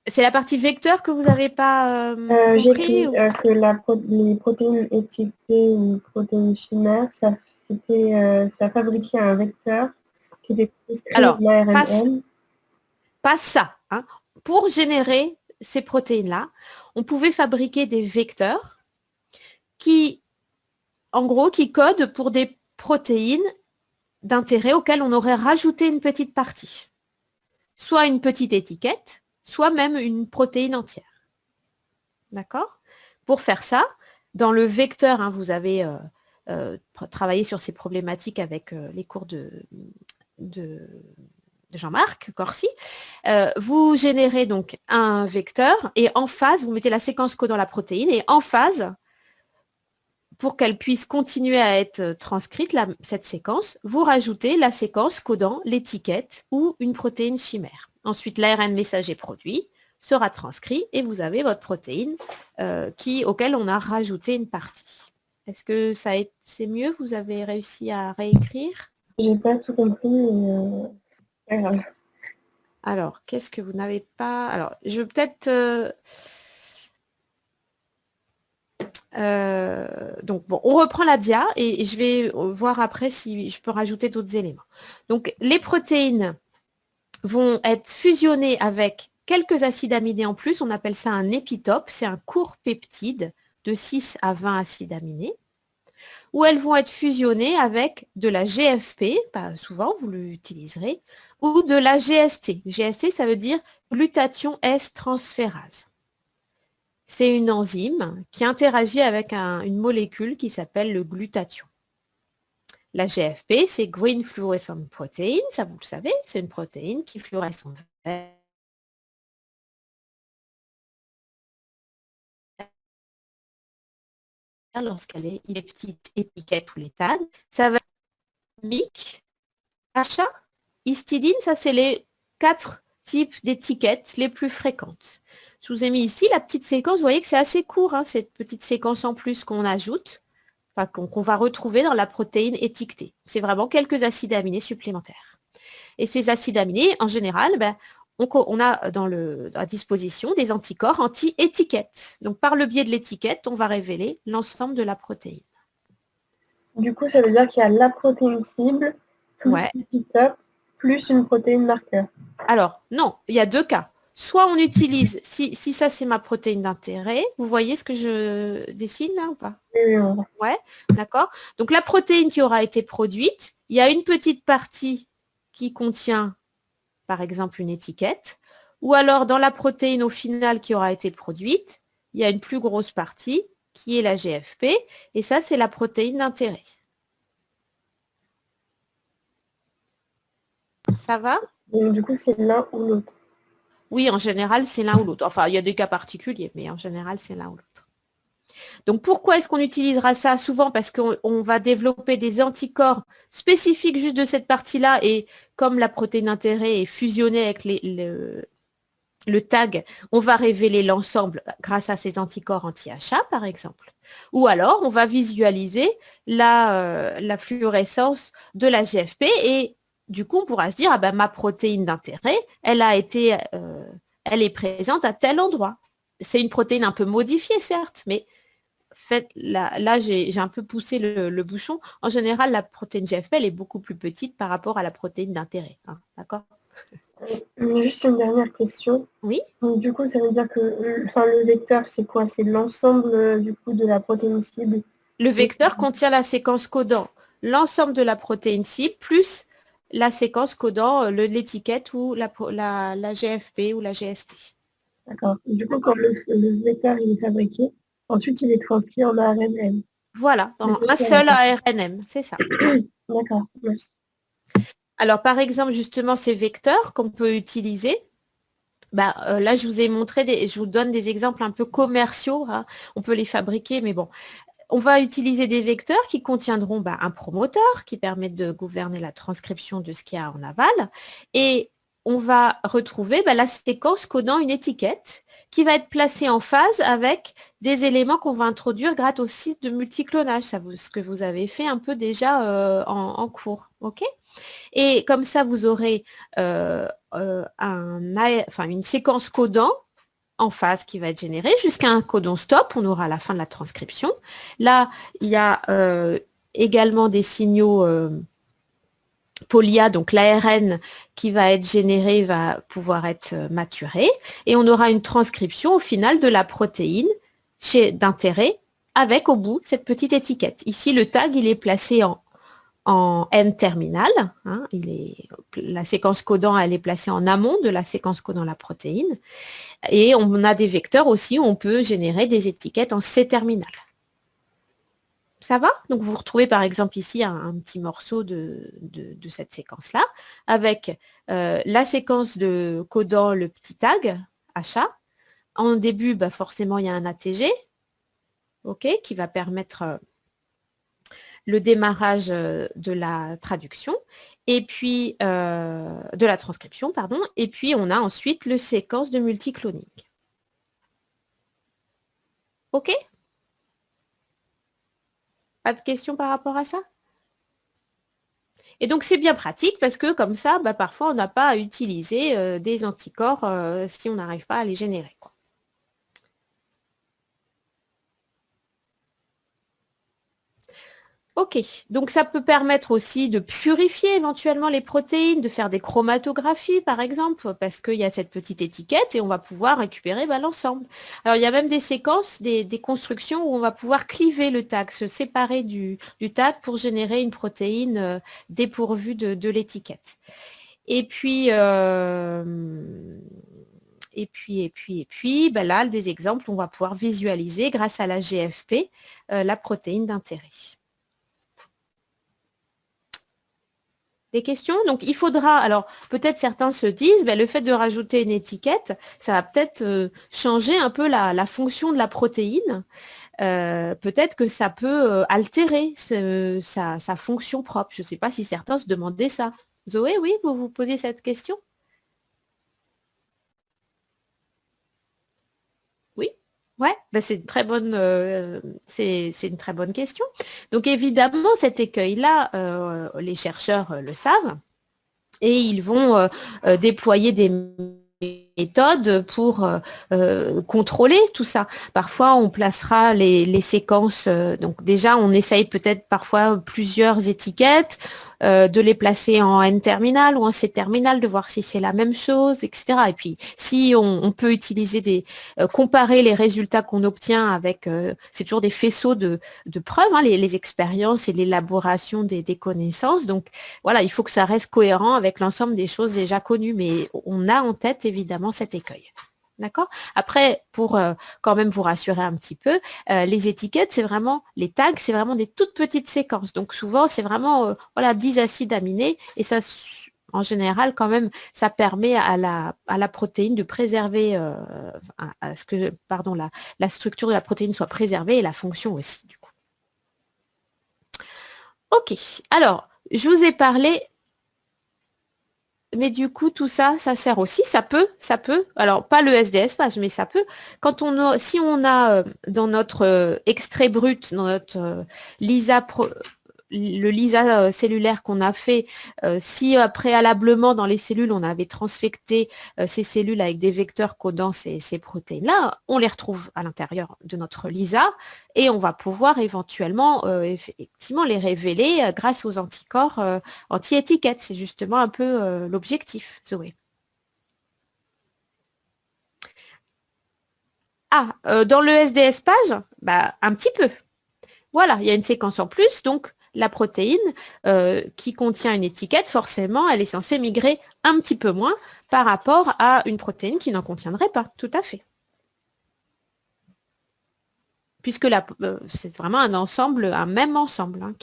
c'est la partie vecteur que vous n'avez pas J'ai compris écrit que les protéines étiquetées ou protéines chimères, ça fabriquait un vecteur qui était inscrit Alors, l'ARN. pas ça. Hein. Pour générer ces protéines-là, on pouvait fabriquer des vecteurs qui, en gros, qui codent pour des protéines d'intérêt auxquelles on aurait rajouté une petite partie. Soit une petite étiquette, soit même une protéine entière. D'accord? Pour faire ça, dans le vecteur, hein, vous avez travaillé sur ces problématiques avec les cours de Jean-Marc Corsi. Vous générez donc un vecteur et en phase, vous mettez la séquence codant la protéine et en phase, pour qu'elle puisse continuer à être transcrite, cette séquence, vous rajoutez la séquence codant l'étiquette ou une protéine chimère. Ensuite, l'ARN messager produit sera transcrit et vous avez votre protéine auquel on a rajouté une partie. Est-ce que c'est mieux? Vous avez réussi à réécrire? J'ai pas tout compris, mais pas grave. Alors, qu'est-ce que vous n'avez pas? Alors, je vais peut-être... donc, bon, on reprend la dia et je vais voir après si je peux rajouter d'autres éléments. Donc, les protéines vont être fusionnées avec quelques acides aminés en plus. On appelle ça un épitope. C'est un court peptide de 6 à 20 acides aminés. Où elles vont être fusionnées avec de la GFP, pas souvent, vous l'utiliserez, ou de la GST. GST, ça veut dire glutathion S-transférase. C'est une enzyme qui interagit avec une molécule qui s'appelle le glutathion. La GFP, c'est Green Fluorescent Protein, ça vous le savez, c'est une protéine qui fluoresce en vert. Lorsqu'elle est les petites étiquettes ou les tags. Ça va être MIC, achat, histidine, ça c'est les 4 types d'étiquettes les plus fréquentes. Je vous ai mis ici la petite séquence, vous voyez que c'est assez court, hein, cette petite séquence en plus qu'on ajoute, enfin, qu'on va retrouver dans la protéine étiquetée. C'est vraiment quelques acides aminés supplémentaires. Et ces acides aminés, en général, on a à disposition des anticorps anti-étiquette. Donc par le biais de l'étiquette, on va révéler l'ensemble de la protéine. Du coup, ça veut dire qu'il y a la protéine cible, plus l'épitope, plus une protéine marqueur. Alors, non, il y a 2 cas. Soit on utilise, si ça c'est ma protéine d'intérêt, vous voyez ce que je dessine là ou pas? Oui, ouais, d'accord. Donc la protéine qui aura été produite, il y a une petite partie qui contient, par exemple, une étiquette, ou alors dans la protéine au final qui aura été produite, il y a une plus grosse partie qui est la GFP, et ça c'est la protéine d'intérêt. Ça va? Donc du coup, c'est l'un ou l'autre. Oui, en général, c'est l'un ou l'autre. Enfin, il y a des cas particuliers, mais en général, c'est l'un ou l'autre. Donc, pourquoi est-ce qu'on utilisera ça? Souvent parce qu'on va développer des anticorps spécifiques juste de cette partie-là, et comme la protéine d'intérêt est fusionnée avec le tag, on va révéler l'ensemble grâce à ces anticorps anti-achat, par exemple. Ou alors, on va visualiser la fluorescence de la GFP et du coup, on pourra se dire, ah ben, ma protéine d'intérêt, elle est présente à tel endroit. C'est une protéine un peu modifiée, certes, mais là j'ai un peu poussé le bouchon. En général, la protéine GFP, elle est beaucoup plus petite par rapport à la protéine d'intérêt. Hein, d'accord? Juste une dernière question. Oui. Donc, du coup, ça veut dire que le vecteur, c'est quoi? C'est l'ensemble du coup de la protéine cible. Le vecteur contient la séquence codant l'ensemble de la protéine cible plus la séquence codant l'étiquette ou la GFP ou la GST. D'accord. Du coup, quand le vecteur il est fabriqué, ensuite il est transcrit en ARNM. Voilà, dans un seul ARNM, c'est ça. D'accord, merci. Alors, par exemple, justement, ces vecteurs qu'on peut utiliser, là, je vous ai montré, je vous donne des exemples un peu commerciaux. Hein. On peut les fabriquer, mais bon. On va utiliser des vecteurs qui contiendront un promoteur qui permet de gouverner la transcription de ce qu'il y a en aval. Et on va retrouver la séquence codant une étiquette qui va être placée en phase avec des éléments qu'on va introduire grâce au site de multiclonage, ce que vous avez fait un peu déjà en cours. Okay, et comme ça, vous aurez une séquence codant en phase qui va être générée jusqu'à un codon stop. On aura la fin de la transcription. Là, il y a également des signaux POLIA, donc l'ARN qui va être généré va pouvoir être maturé. Et on aura une transcription au final de la protéine d'intérêt avec au bout cette petite étiquette. Ici, le tag, il est placé en N-terminal. Hein, la séquence codant, elle est placée en amont de la séquence codant la protéine. Et on a des vecteurs aussi où on peut générer des étiquettes en C-terminal. Ça va? Donc, vous retrouvez par exemple ici un petit morceau de cette séquence-là avec la séquence de codant le petit tag, achat. En début, forcément, il y a un ATG qui va permettre le démarrage de la traduction et puis de la transcription, pardon, et puis on a ensuite le séquence de multicloning. OK? Pas de questions par rapport à ça? Et donc c'est bien pratique parce que comme ça, parfois on n'a pas à utiliser des anticorps si on n'arrive pas à les générer. Ok, donc ça peut permettre aussi de purifier éventuellement les protéines, de faire des chromatographies par exemple, parce qu'il y a cette petite étiquette et on va pouvoir récupérer l'ensemble. Alors il y a même des séquences, des constructions où on va pouvoir cliver le tag, se séparer du tag pour générer une protéine dépourvue de l'étiquette. Et puis, là, des exemples, on va pouvoir visualiser grâce à la GFP la protéine d'intérêt. Des questions? Donc, il faudra, alors peut-être certains se disent, le fait de rajouter une étiquette, ça va peut-être changer un peu la fonction de la protéine. Peut-être que ça peut altérer sa fonction propre. Je ne sais pas si certains se demandaient ça. Zoé, oui, vous vous posez cette question? Oui? Ouais, c'est une très bonne, c'est une très bonne question. Donc évidemment, cet écueil-là, les chercheurs le savent et ils vont déployer des méthodes pour contrôler tout ça. Parfois, on placera les séquences, donc déjà, on essaye peut-être parfois plusieurs étiquettes, de les placer en N-terminal ou en C-terminal, de voir si c'est la même chose, etc. Et puis, si on peut utiliser comparer les résultats qu'on obtient avec, c'est toujours des faisceaux de preuves, hein, les expériences et l'élaboration des connaissances. Donc, voilà, il faut que ça reste cohérent avec l'ensemble des choses déjà connues, mais on a en tête évidemment cet écueil. D'accord? Après, pour quand même vous rassurer un petit peu, les étiquettes, c'est vraiment, les tags, c'est vraiment des toutes petites séquences. Donc souvent, c'est vraiment 10 acides aminés et ça, en général, quand même, ça permet à la protéine de préserver, à ce que, pardon, la structure de la protéine soit préservée et la fonction aussi, du coup. Ok, alors, je vous ai parlé. Mais du coup, tout ça, ça sert aussi, ça peut, alors pas le SDS page, mais ça peut. Si on a dans notre extrait brut, dans notre le LISA cellulaire qu'on a fait, si préalablement dans les cellules, on avait transfecté ces cellules avec des vecteurs codant ces protéines-là, on les retrouve à l'intérieur de notre LISA et on va pouvoir éventuellement effectivement les révéler grâce aux anticorps anti-étiquette. C'est justement un peu l'objectif, Zoé. Dans le SDS page, un petit peu. Voilà, il y a une séquence en plus, donc la protéine qui contient une étiquette, forcément, elle est censée migrer un petit peu moins par rapport à une protéine qui n'en contiendrait pas, tout à fait. Puisque c'est vraiment un ensemble, un même ensemble hein,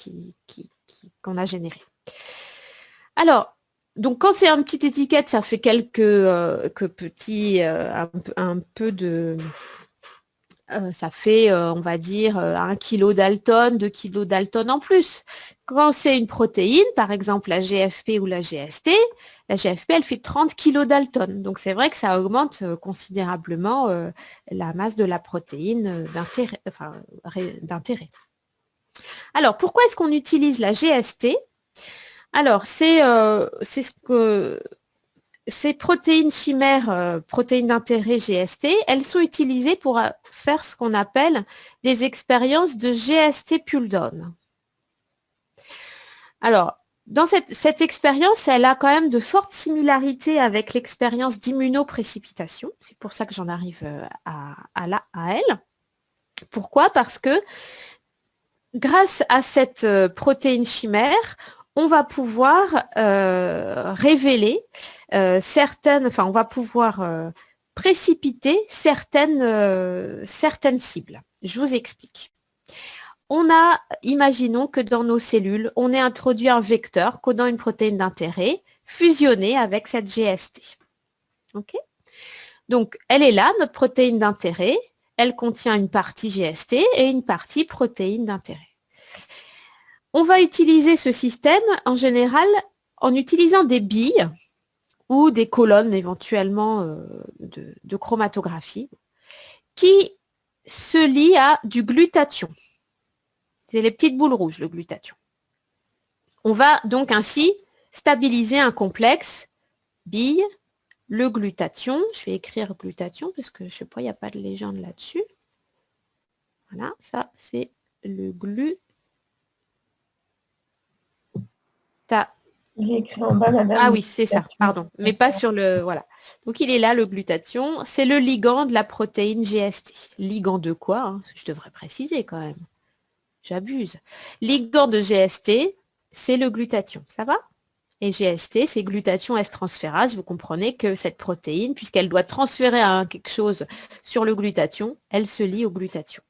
qu'on a généré. Alors, donc quand c'est une petite étiquette, ça fait quelques petits, un peu de... ça fait, on va dire, 1 kilo Dalton, 2 kilos Dalton en plus. Quand c'est une protéine, par exemple la GFP ou la GST, la GFP, elle fait 30 kilos Dalton. Donc, c'est vrai que ça augmente considérablement la masse de la protéine d'intérêt. Alors, pourquoi est-ce qu'on utilise la GST? Alors, c'est ce que... Ces protéines chimères, protéines d'intérêt GST, elles sont utilisées pour faire ce qu'on appelle des expériences de GST pull-down. Alors, dans cette expérience, elle a quand même de fortes similarités avec l'expérience d'immunoprécipitation. C'est pour ça que j'en arrive à elle. Pourquoi? Parce que grâce à cette protéine chimère, on va pouvoir révéler on va pouvoir précipiter certaines cibles. Je vous explique. Imaginons que dans nos cellules, on ait introduit un vecteur codant une protéine d'intérêt fusionné avec cette GST. OK? Donc, elle est là, notre protéine d'intérêt. Elle contient une partie GST et une partie protéine d'intérêt. On va utiliser ce système, en général, en utilisant des billes ou des colonnes éventuellement de chromatographie qui se lient à du glutathion. C'est les petites boules rouges, le glutathion. On va donc ainsi stabiliser un complexe bille, le glutathion. Je vais écrire glutathion parce que je ne sais pas, il n'y a pas de légende là-dessus. Voilà, ça c'est le glutathion. Il est écrit en bas, madame. Ah oui, c'est ça, pardon. Mais pas sur le... Voilà. Donc, il est là, le glutathion. C'est le ligand de la protéine GST. Ligand de quoi hein? Je devrais préciser quand même. J'abuse. Ligand de GST, c'est le glutathion. Ça va? Et GST, c'est glutathion S-transférase. Vous comprenez que cette protéine, puisqu'elle doit transférer quelque chose sur le glutathion, elle se lie au glutathion.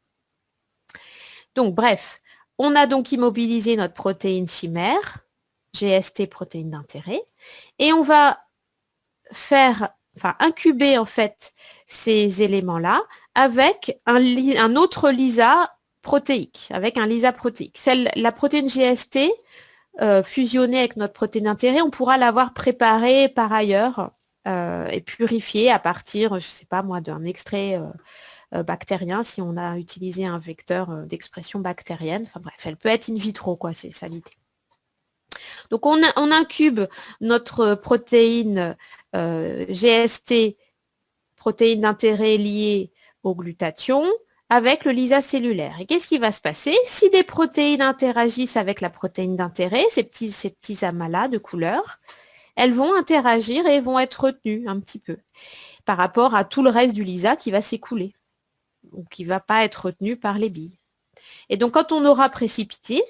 Donc, bref, on a donc immobilisé notre protéine chimère, GST, protéine d'intérêt, et on va incuber en fait ces éléments-là avec un autre LISA protéique, avec un LISA protéique. La protéine GST fusionnée avec notre protéine d'intérêt, on pourra l'avoir préparée par ailleurs et purifiée à partir, je ne sais pas moi, d'un extrait bactérien si on a utilisé un vecteur d'expression bactérienne. Enfin bref, elle peut être in vitro, quoi, c'est ça l'idée. Donc, on incube notre protéine GST, protéine d'intérêt liée au glutathion, avec le LISA cellulaire. Et qu'est-ce qui va se passer? Si des protéines interagissent avec la protéine d'intérêt, ces petits amas-là de couleur, elles vont interagir et vont être retenues un petit peu par rapport à tout le reste du LISA qui va s'écouler ou qui ne va pas être retenu par les billes. Et donc, quand on aura précipité,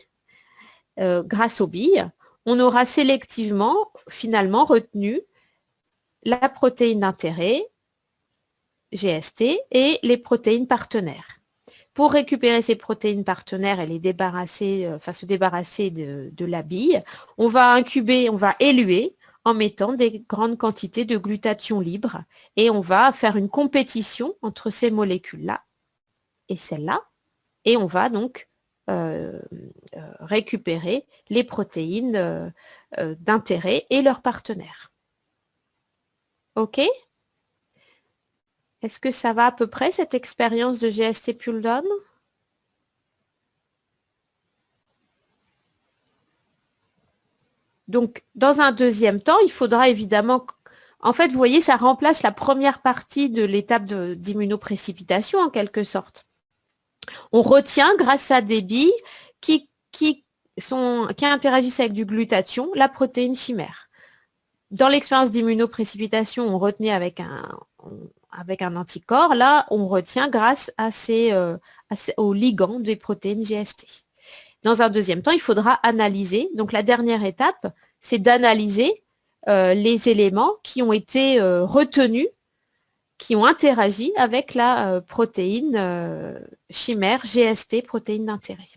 grâce aux billes, on aura sélectivement, finalement, retenu la protéine d'intérêt, GST, et les protéines partenaires. Pour récupérer ces protéines partenaires et les débarrasser, se débarrasser de la bille, on va incuber, on va éluer en mettant des grandes quantités de glutathion libre et on va faire une compétition entre ces molécules-là et celles-là et on va donc récupérer les protéines d'intérêt et leurs partenaires. OK? Est-ce que ça va à peu près, cette expérience de GST pull-down? Donc, dans un deuxième temps, il faudra évidemment... En fait, vous voyez, ça remplace la première partie de l'étape d'immunoprécipitation, en quelque sorte. On retient, grâce à des billes qui interagissent avec du glutathion, la protéine chimère. Dans l'expérience d'immunoprécipitation, on retenait avec un anticorps. Là, on retient grâce au ligand des protéines GST. Dans un deuxième temps, il faudra analyser. Donc, la dernière étape, c'est d'analyser les éléments qui ont été retenus, qui ont interagi avec la protéine chimère GST, protéine d'intérêt.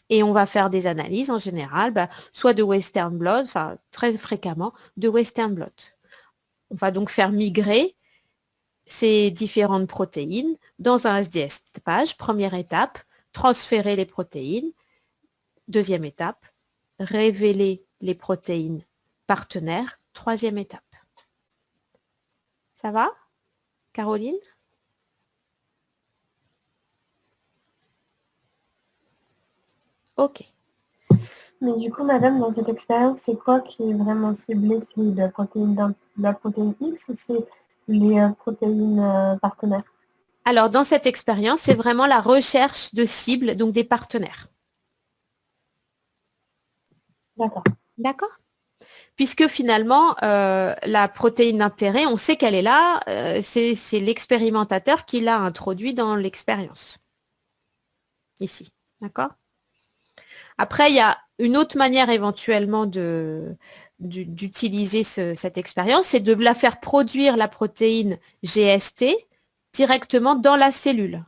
Et on va faire des analyses en général, soit de Western blot, enfin très fréquemment, de Western blot. On va donc faire migrer ces différentes protéines dans un SDS page. Première étape, transférer les protéines. Deuxième étape, révéler les protéines partenaires. Troisième étape. Ça va, Caroline? Ok. Mais du coup, madame, dans cette expérience, c'est quoi qui est vraiment ciblé? C'est la protéine X ou c'est les protéines partenaires? Alors, dans cette expérience, c'est vraiment la recherche de cibles, donc des partenaires. D'accord. D'accord? Puisque finalement, la protéine d'intérêt, on sait qu'elle est là, c'est l'expérimentateur qui l'a introduit dans l'expérience. Ici, d'accord? Après, il y a une autre manière éventuellement d'utiliser cette expérience, c'est de la faire produire la protéine GST directement dans la cellule.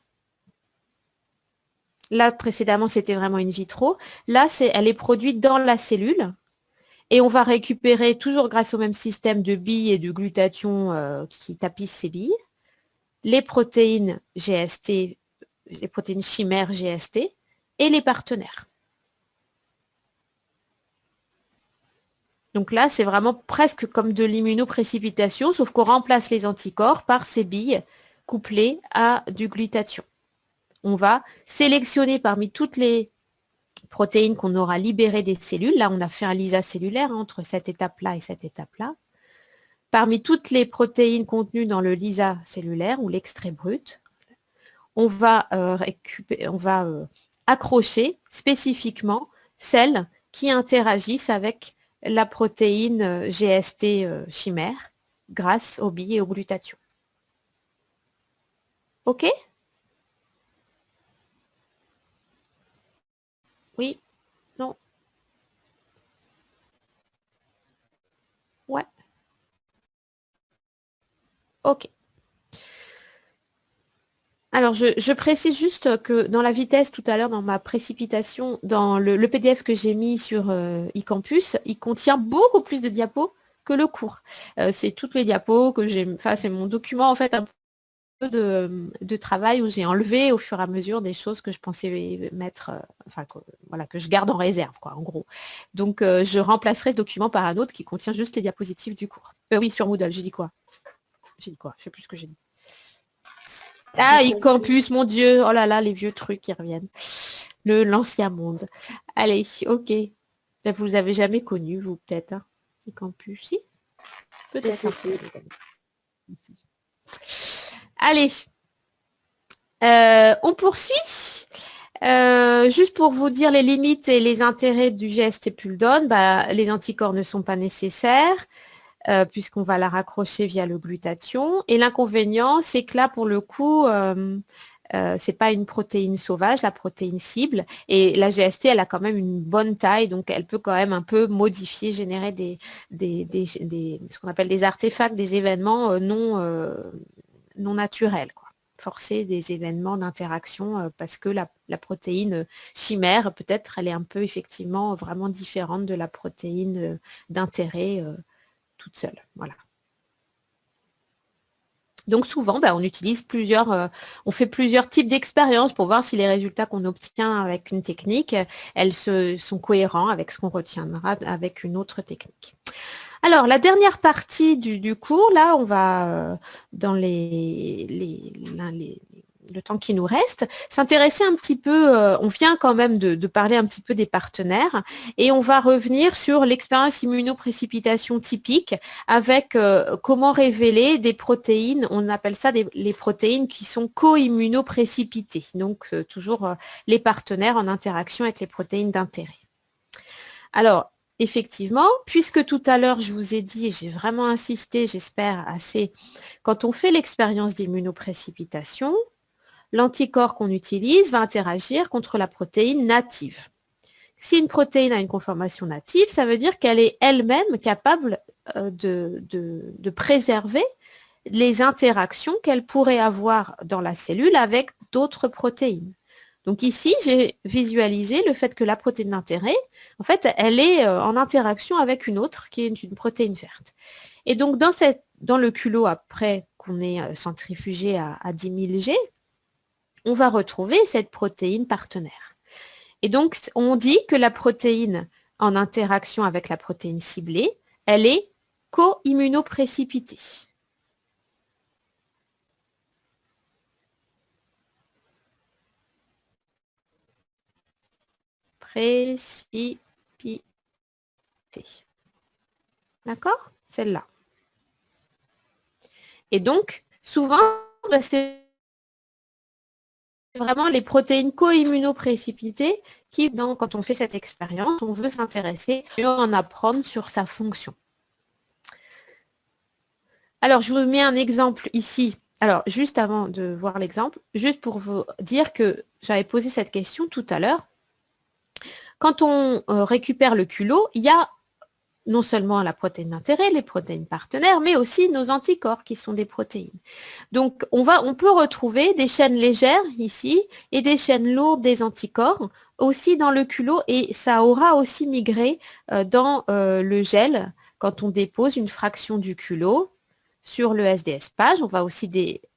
Là, précédemment, c'était vraiment in vitro. Là, elle est produite dans la cellule. Et on va récupérer, toujours grâce au même système de billes et de glutathion qui tapissent ces billes, les protéines GST, les protéines chimères GST et les partenaires. Donc là, c'est vraiment presque comme de l'immunoprécipitation, sauf qu'on remplace les anticorps par ces billes couplées à du glutathion. On va sélectionner parmi toutes les protéines qu'on aura libérées des cellules. Là, on a fait un lisa cellulaire entre cette étape-là et cette étape-là. Parmi toutes les protéines contenues dans le lisa cellulaire ou l'extrait brut, on va accrocher spécifiquement celles qui interagissent avec la protéine GST chimère grâce aux billes et au glutathion. OK? Oui? Non? Ouais. OK. Alors, je précise juste que dans la vitesse tout à l'heure, dans ma précipitation, dans le PDF que j'ai mis sur eCampus, il contient beaucoup plus de diapos que le cours. C'est toutes les diapos que j'ai... Enfin, c'est mon document, en fait, un peu de travail où j'ai enlevé au fur et à mesure des choses que je pensais mettre... voilà, que je garde en réserve, quoi, en gros. Donc, je remplacerai ce document par un autre qui contient juste les diapositives du cours. Oui, sur Moodle, j'ai dit quoi? J'ai dit quoi? Je ne sais plus ce que j'ai dit. Ah, eCampus, mon Dieu. Oh là là, les vieux trucs qui reviennent. L'ancien monde. Allez, ok. Vous avez jamais connu, vous, peut-être, hein, eCampus, si? Peut-être. Si. Allez. On poursuit. Juste pour vous dire les limites et les intérêts du GST Puldon, les anticorps ne sont pas nécessaires. Puisqu'on va la raccrocher via le glutathion. Et l'inconvénient, c'est que là, pour le coup, c'est pas une protéine sauvage, la protéine cible. Et la GST, elle a quand même une bonne taille, donc elle peut quand même un peu modifier, générer ce qu'on appelle des artefacts, des événements non naturels, quoi. Forcer des événements d'interaction parce que la protéine chimère, peut-être, elle est un peu effectivement vraiment différente de la protéine d'intérêt toute seule. Voilà. Donc souvent, on utilise on fait plusieurs types d'expériences pour voir si les résultats qu'on obtient avec une technique, elles sont cohérents avec ce qu'on retiendra avec une autre technique. Alors, la dernière partie du cours, là, on va dans les le temps qui nous reste, s'intéresser un petit peu, on vient quand même de parler un petit peu des partenaires, et on va revenir sur l'expérience immunoprécipitation typique avec comment révéler des protéines, on appelle ça les protéines qui sont co-immunoprécipitées, donc toujours les partenaires en interaction avec les protéines d'intérêt. Alors, effectivement, puisque tout à l'heure, je vous ai dit, et j'ai vraiment insisté, j'espère assez, quand on fait l'expérience d'immunoprécipitation, l'anticorps qu'on utilise va interagir contre la protéine native. Si une protéine a une conformation native, ça veut dire qu'elle est elle-même capable de préserver les interactions qu'elle pourrait avoir dans la cellule avec d'autres protéines. Donc ici, j'ai visualisé le fait que la protéine d'intérêt, en fait, elle est en interaction avec une autre qui est une protéine verte. Et donc, dans le culot, après qu'on ait centrifugé à 10 000 G, on va retrouver cette protéine partenaire. Et donc, on dit que la protéine en interaction avec la protéine ciblée, elle est co-immunoprécipitée. Précipité. D'accord? Celle-là. Et donc, souvent, c'est vraiment les protéines co-immunoprécipitées qui, quand on fait cette expérience, on veut s'intéresser et en apprendre sur sa fonction. Alors, je vous mets un exemple ici. Alors, juste avant de voir l'exemple, juste pour vous dire que j'avais posé cette question tout à l'heure. Quand on récupère le culot, il y a non seulement la protéine d'intérêt, les protéines partenaires, mais aussi nos anticorps qui sont des protéines. Donc, on peut retrouver des chaînes légères ici et des chaînes lourdes des anticorps aussi dans le culot, et ça aura aussi migré dans le gel quand on dépose une fraction du culot sur le SDS page. On va aussi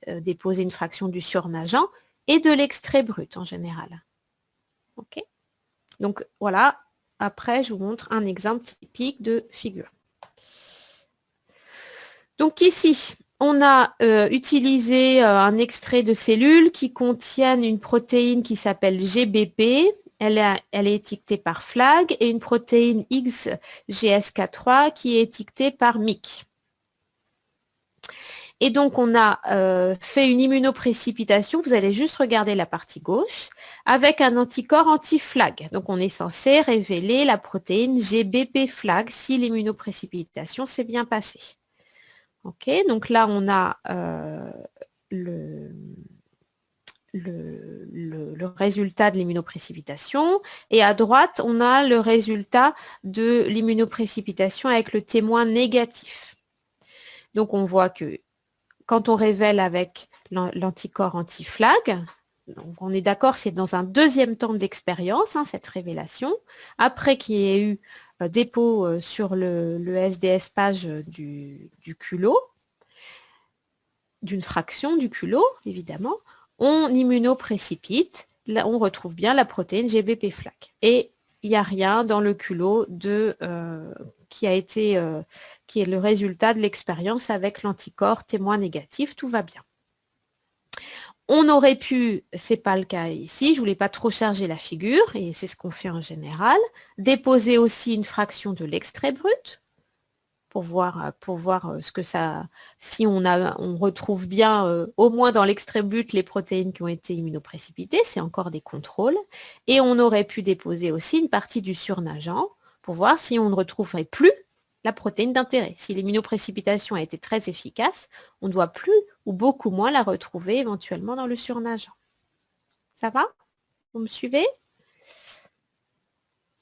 déposer une fraction du surnageant et de l'extrait brut en général. OK ? Donc, voilà. Après, je vous montre un exemple typique de figure. Donc ici, on a utilisé un extrait de cellules qui contiennent une protéine qui s'appelle GBP. Elle est étiquetée par FLAG, et une protéine XGSK3 qui est étiquetée par MYC. Et donc, on a fait une immunoprécipitation, vous allez juste regarder la partie gauche, avec un anticorps anti-FLAG. Donc, on est censé révéler la protéine GBP-FLAG si l'immunoprécipitation s'est bien passée. OK, donc là, on a le résultat de l'immunoprécipitation, et à droite, on a le résultat de l'immunoprécipitation avec le témoin négatif. Donc, on voit que quand on révèle avec l'anticorps anti-FLAG, donc on est d'accord, c'est dans un deuxième temps de l'expérience, cette révélation, après qu'il y ait eu dépôt sur le SDS page du culot, d'une fraction du culot, évidemment, on immunoprécipite, là on retrouve bien la protéine GBP-FLAG. Et il n'y a rien dans le culot qui est le résultat de l'expérience avec l'anticorps témoin négatif, tout va bien. On aurait pu, ce n'est pas le cas ici, je ne voulais pas trop charger la figure, et c'est ce qu'on fait en général, déposer aussi une fraction de l'extrait brut, pour voir ce que ça, si on retrouve bien, au moins dans l'extrait brut, les protéines qui ont été immunoprécipitées, c'est encore des contrôles. Et on aurait pu déposer aussi une partie du surnageant pour voir si on ne retrouverait plus la protéine d'intérêt. Si l'immunoprécipitation a été très efficace, on ne doit plus ou beaucoup moins la retrouver éventuellement dans le surnageant. Ça va? Vous me suivez?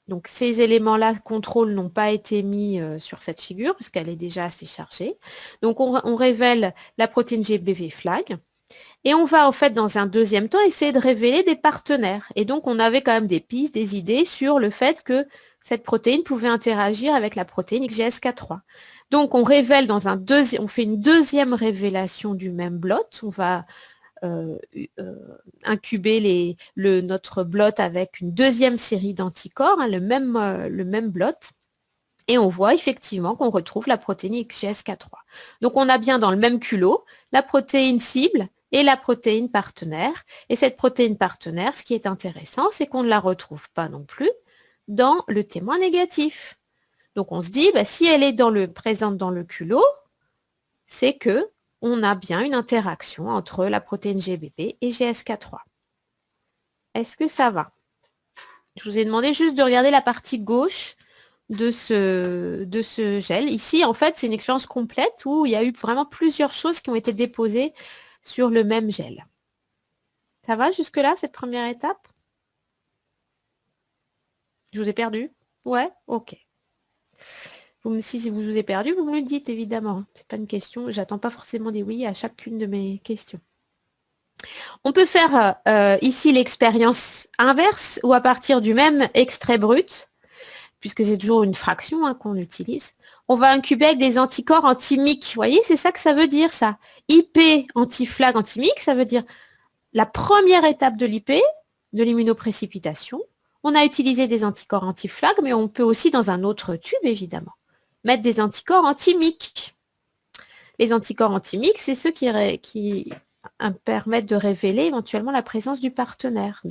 Donc, ces éléments-là, contrôle, n'ont pas été mis sur cette figure, parce qu'elle est déjà assez chargée. Donc, on révèle la protéine GBP-FLAG. Et on va, en fait, dans un deuxième temps, essayer de révéler des partenaires. Et donc, on avait quand même des pistes, des idées sur le fait que cette protéine pouvait interagir avec la protéine XGSK3. Donc, on révèle on fait une deuxième révélation du même blot. On va incuber notre blot avec une deuxième série d'anticorps, le même blot, et on voit effectivement qu'on retrouve la protéine XGSK3. Donc on a bien dans le même culot la protéine cible et la protéine partenaire. Et cette protéine partenaire, ce qui est intéressant, c'est qu'on ne la retrouve pas non plus dans le témoin négatif. Donc on se dit, si elle est présente dans le culot, c'est qu'on a bien une interaction entre la protéine GBP et GSK3. Est-ce que ça va? Je vous ai demandé juste de regarder la partie gauche de ce gel. Ici, en fait, c'est une expérience complète où il y a eu vraiment plusieurs choses qui ont été déposées sur le même gel. Ça va jusque-là, cette première étape? Je vous ai perdu? Ouais? Ok. Si vous vous ai perdu, vous me le dites, évidemment. Ce n'est pas une question. J'attends pas forcément des oui à chacune de mes questions. On peut faire ici l'expérience inverse ou à partir du même extrait brut, puisque c'est toujours une fraction qu'on utilise. On va incuber avec des anticorps anti-MYC. Vous voyez, c'est ça que ça veut dire, ça. IP anti-flag anti-MYC, ça veut dire la première étape de l'IP, de l'immunoprécipitation. On a utilisé des anticorps anti-flag, mais on peut aussi, dans un autre tube, évidemment, mettre des anticorps anti-MYC. Les anticorps anti-MYC, c'est ceux qui permettent de révéler éventuellement la présence du partenaire.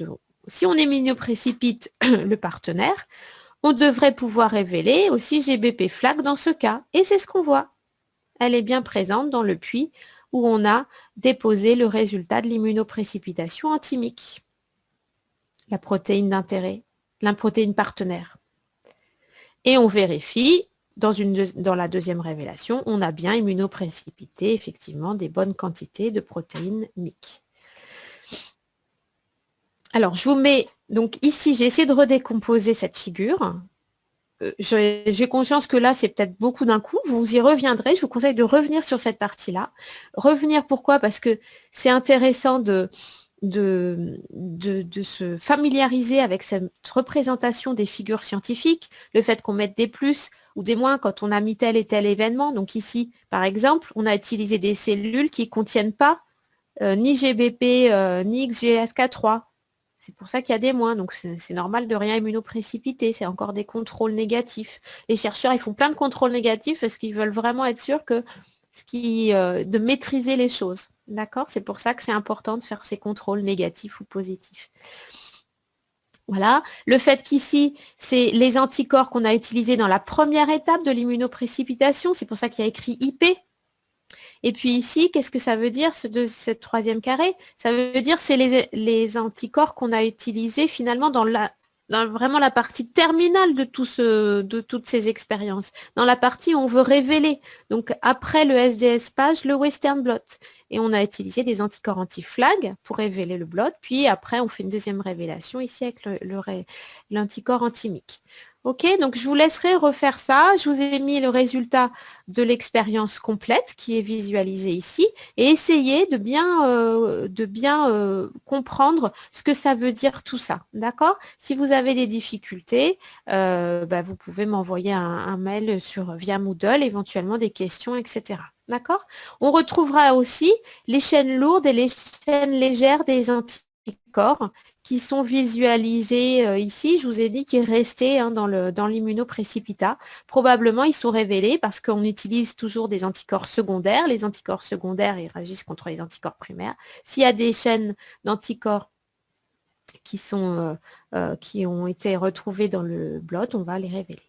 Si on immunoprécipite le partenaire, on devrait pouvoir révéler aussi GBP flag dans ce cas. Et c'est ce qu'on voit. Elle est bien présente dans le puits où on a déposé le résultat de l'immunoprécipitation anti-MYC. La protéine d'intérêt, la protéine partenaire. Et on vérifie, dans la deuxième révélation, on a bien immunoprécipité effectivement des bonnes quantités de protéines MYC. Alors, je vous mets, donc ici, j'ai essayé de redécomposer cette figure. J'ai conscience que là, c'est peut-être beaucoup d'un coup. Vous y reviendrez. Je vous conseille de revenir sur cette partie-là. Revenir, pourquoi? Parce que c'est intéressant de se familiariser avec cette représentation des figures scientifiques, le fait qu'on mette des plus ou des moins quand on a mis tel et tel événement. Donc ici, par exemple, on a utilisé des cellules qui ne contiennent pas ni GBP ni GSK3. C'est pour ça qu'il y a des moins. Donc c'est normal de rien immunoprécipiter. C'est encore des contrôles négatifs. Les chercheurs, ils font plein de contrôles négatifs parce qu'ils veulent vraiment être sûrs de maîtriser les choses. D'accord? C'est pour ça que c'est important de faire ces contrôles négatifs ou positifs. Voilà. Le fait qu'ici, c'est les anticorps qu'on a utilisés dans la première étape de l'immunoprécipitation. C'est pour ça qu'il y a écrit IP. Et puis ici, qu'est-ce que ça veut dire, ce troisième carré? Ça veut dire c'est les anticorps qu'on a utilisés finalement dans vraiment la partie terminale de toutes ces expériences, dans la partie où on veut révéler. Donc après le SDS page, le Western blot. Et on a utilisé des anticorps anti-flag pour révéler le blot, puis après on fait une deuxième révélation ici avec l'anticorps anti-MYC. Ok, donc je vous laisserai refaire ça. Je vous ai mis le résultat de l'expérience complète qui est visualisé ici et essayez de bien comprendre ce que ça veut dire tout ça. D'accord? Si vous avez des difficultés, vous pouvez m'envoyer un mail via Moodle, éventuellement des questions, etc. D'accord? On retrouvera aussi les chaînes lourdes et les chaînes légères des anticorps qui sont visualisés ici. Je vous ai dit qu'ils restaient dans l'immunoprécipitat. Probablement, ils sont révélés parce qu'on utilise toujours des anticorps secondaires. Les anticorps secondaires, ils réagissent contre les anticorps primaires. S'il y a des chaînes d'anticorps qui ont été retrouvées dans le blot, on va les révéler.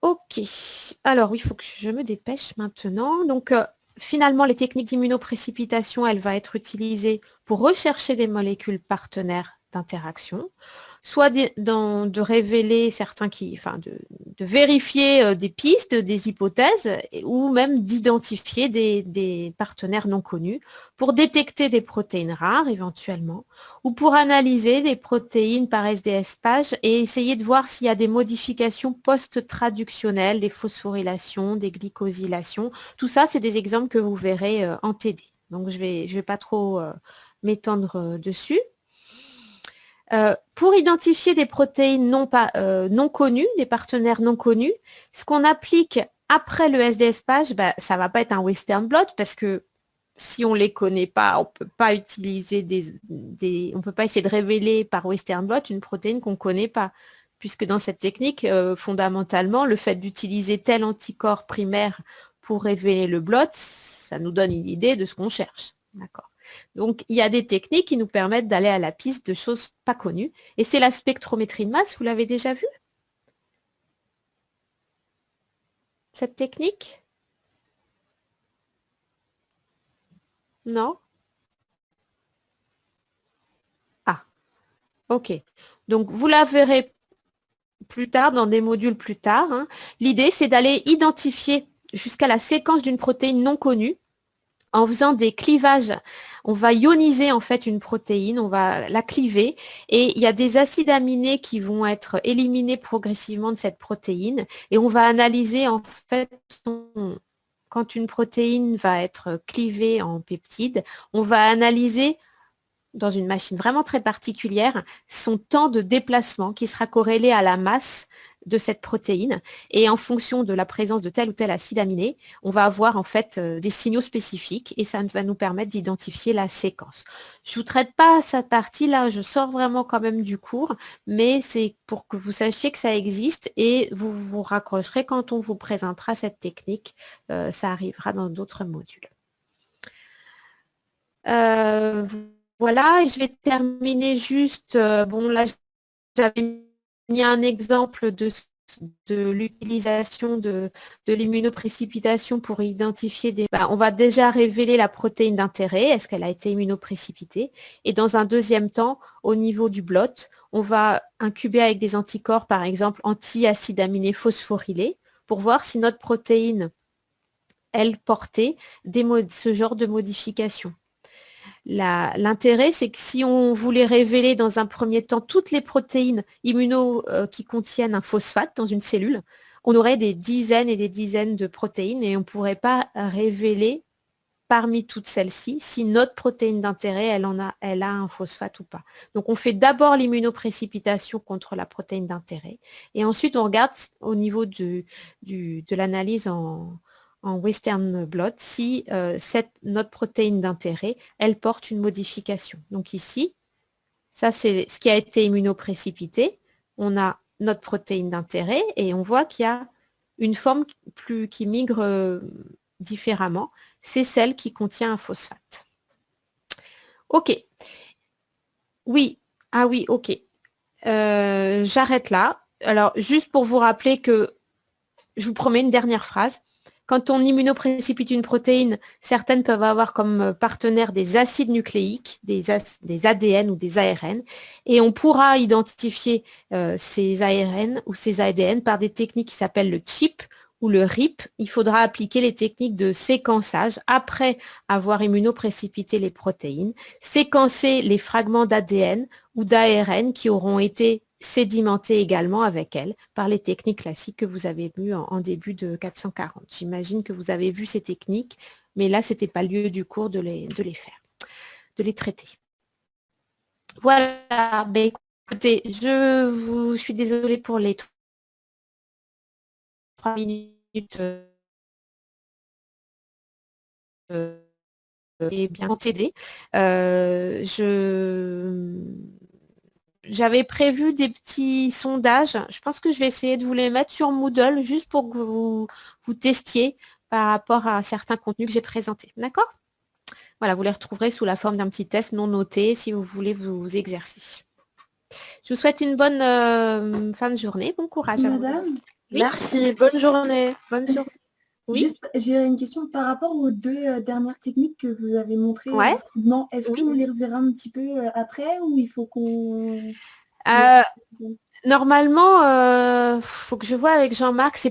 Ok. Alors, il faut que je me dépêche maintenant. Donc, finalement, les techniques d'immunoprécipitation, elle va être utilisée pour rechercher des molécules partenaires d'interaction, soit de révéler de vérifier des pistes, des hypothèses, ou même d'identifier des partenaires non connus pour détecter des protéines rares éventuellement, ou pour analyser des protéines par SDS page et essayer de voir s'il y a des modifications post-traductionnelles, des phosphorylations, des glycosylations. Tout ça, c'est des exemples que vous verrez en TD. Donc, je vais pas trop m'étendre dessus. Pour identifier des protéines non connues, des partenaires non connus, ce qu'on applique après le SDS page, ça ne va pas être un Western blot parce que si on ne les connaît pas, on ne peut pas utiliser on peut pas essayer de révéler par Western blot une protéine qu'on ne connaît pas. Puisque dans cette technique, fondamentalement, le fait d'utiliser tel anticorps primaire pour révéler le blot, Ça nous donne une idée de ce qu'on cherche. D'accord. Donc, il y a des techniques qui nous permettent d'aller à la piste de choses pas connues. Et c'est la spectrométrie de masse, vous l'avez déjà vu? Cette technique? Non? Ah, ok. Donc, vous la verrez plus tard, dans des modules plus tard. Hein. L'idée, c'est d'aller identifier jusqu'à la séquence d'une protéine non connue en faisant des clivages. On va ioniser en fait une protéine, on va la cliver et il y a des acides aminés qui vont être éliminés progressivement de cette protéine et on va analyser en fait quand une protéine va être clivée en peptides, on va analyser dans une machine vraiment très particulière, son temps de déplacement qui sera corrélé à la masse de cette protéine. Et en fonction de la présence de tel ou tel acide aminé, on va avoir en fait des signaux spécifiques et ça va nous permettre d'identifier la séquence. Je ne vous traite pas cette partie-là, je sors vraiment quand même du cours, mais c'est pour que vous sachiez que ça existe et vous vous raccrocherez quand on vous présentera cette technique. Ça arrivera dans d'autres modules. Voilà, et je vais terminer juste, bon là j'avais mis un exemple de l'utilisation de l'immunoprécipitation pour identifier des... on va déjà révéler la protéine d'intérêt, est-ce qu'elle a été immunoprécipitée? Et dans un deuxième temps, au niveau du blot, on va incuber avec des anticorps, par exemple anti-acide aminé phosphorylé, pour voir si notre protéine, elle portait ce genre de modification. L'intérêt, c'est que si on voulait révéler dans un premier temps toutes les protéines immuno qui contiennent un phosphate dans une cellule, on aurait des dizaines et des dizaines de protéines et on ne pourrait pas révéler parmi toutes celles-ci si notre protéine d'intérêt, elle a un phosphate ou pas. Donc, on fait d'abord l'immunoprécipitation contre la protéine d'intérêt et ensuite, on regarde au niveau de l'analyse en Western blot si notre protéine d'intérêt, elle porte une modification. Donc ici, ça c'est ce qui a été immunoprécipité. On a notre protéine d'intérêt et on voit qu'il y a une forme qui migre différemment. C'est celle qui contient un phosphate. OK. Oui. Ah oui, OK. J'arrête là. Alors, juste pour vous rappeler que je vous promets une dernière phrase. Quand on immunoprécipite une protéine, certaines peuvent avoir comme partenaire des acides nucléiques, des ADN ou des ARN, et on pourra identifier ces ARN ou ces ADN par des techniques qui s'appellent le CHIP ou le RIP. Il faudra appliquer les techniques de séquençage après avoir immunoprécipité les protéines, séquencer les fragments d'ADN ou d'ARN qui auront été sédimentés également avec elle par les techniques classiques que vous avez vues en début de 440. J'imagine que vous avez vu ces techniques, mais là, ce n'était pas le lieu du cours de les faire, de les traiter. Voilà, ben, écoutez, je suis désolée pour les 3 minutes et bien t'aider. J'avais prévu des petits sondages. Je pense que je vais essayer de vous les mettre sur Moodle juste pour que vous testiez par rapport à certains contenus que j'ai présentés. D'accord? Voilà, vous les retrouverez sous la forme d'un petit test non noté si vous voulez vous exercer. Je vous souhaite une bonne fin de journée. Bon courage à vous. Madame, Oui. Merci, bonne journée. Bonne journée. Oui. Juste, j'ai une question par rapport aux deux dernières techniques que vous avez montrées Ouais. rapidement. Est-ce Oui. qu'on les reverra un petit peu après ou il faut qu'on... Normalement, faut que je vois avec Jean-Marc.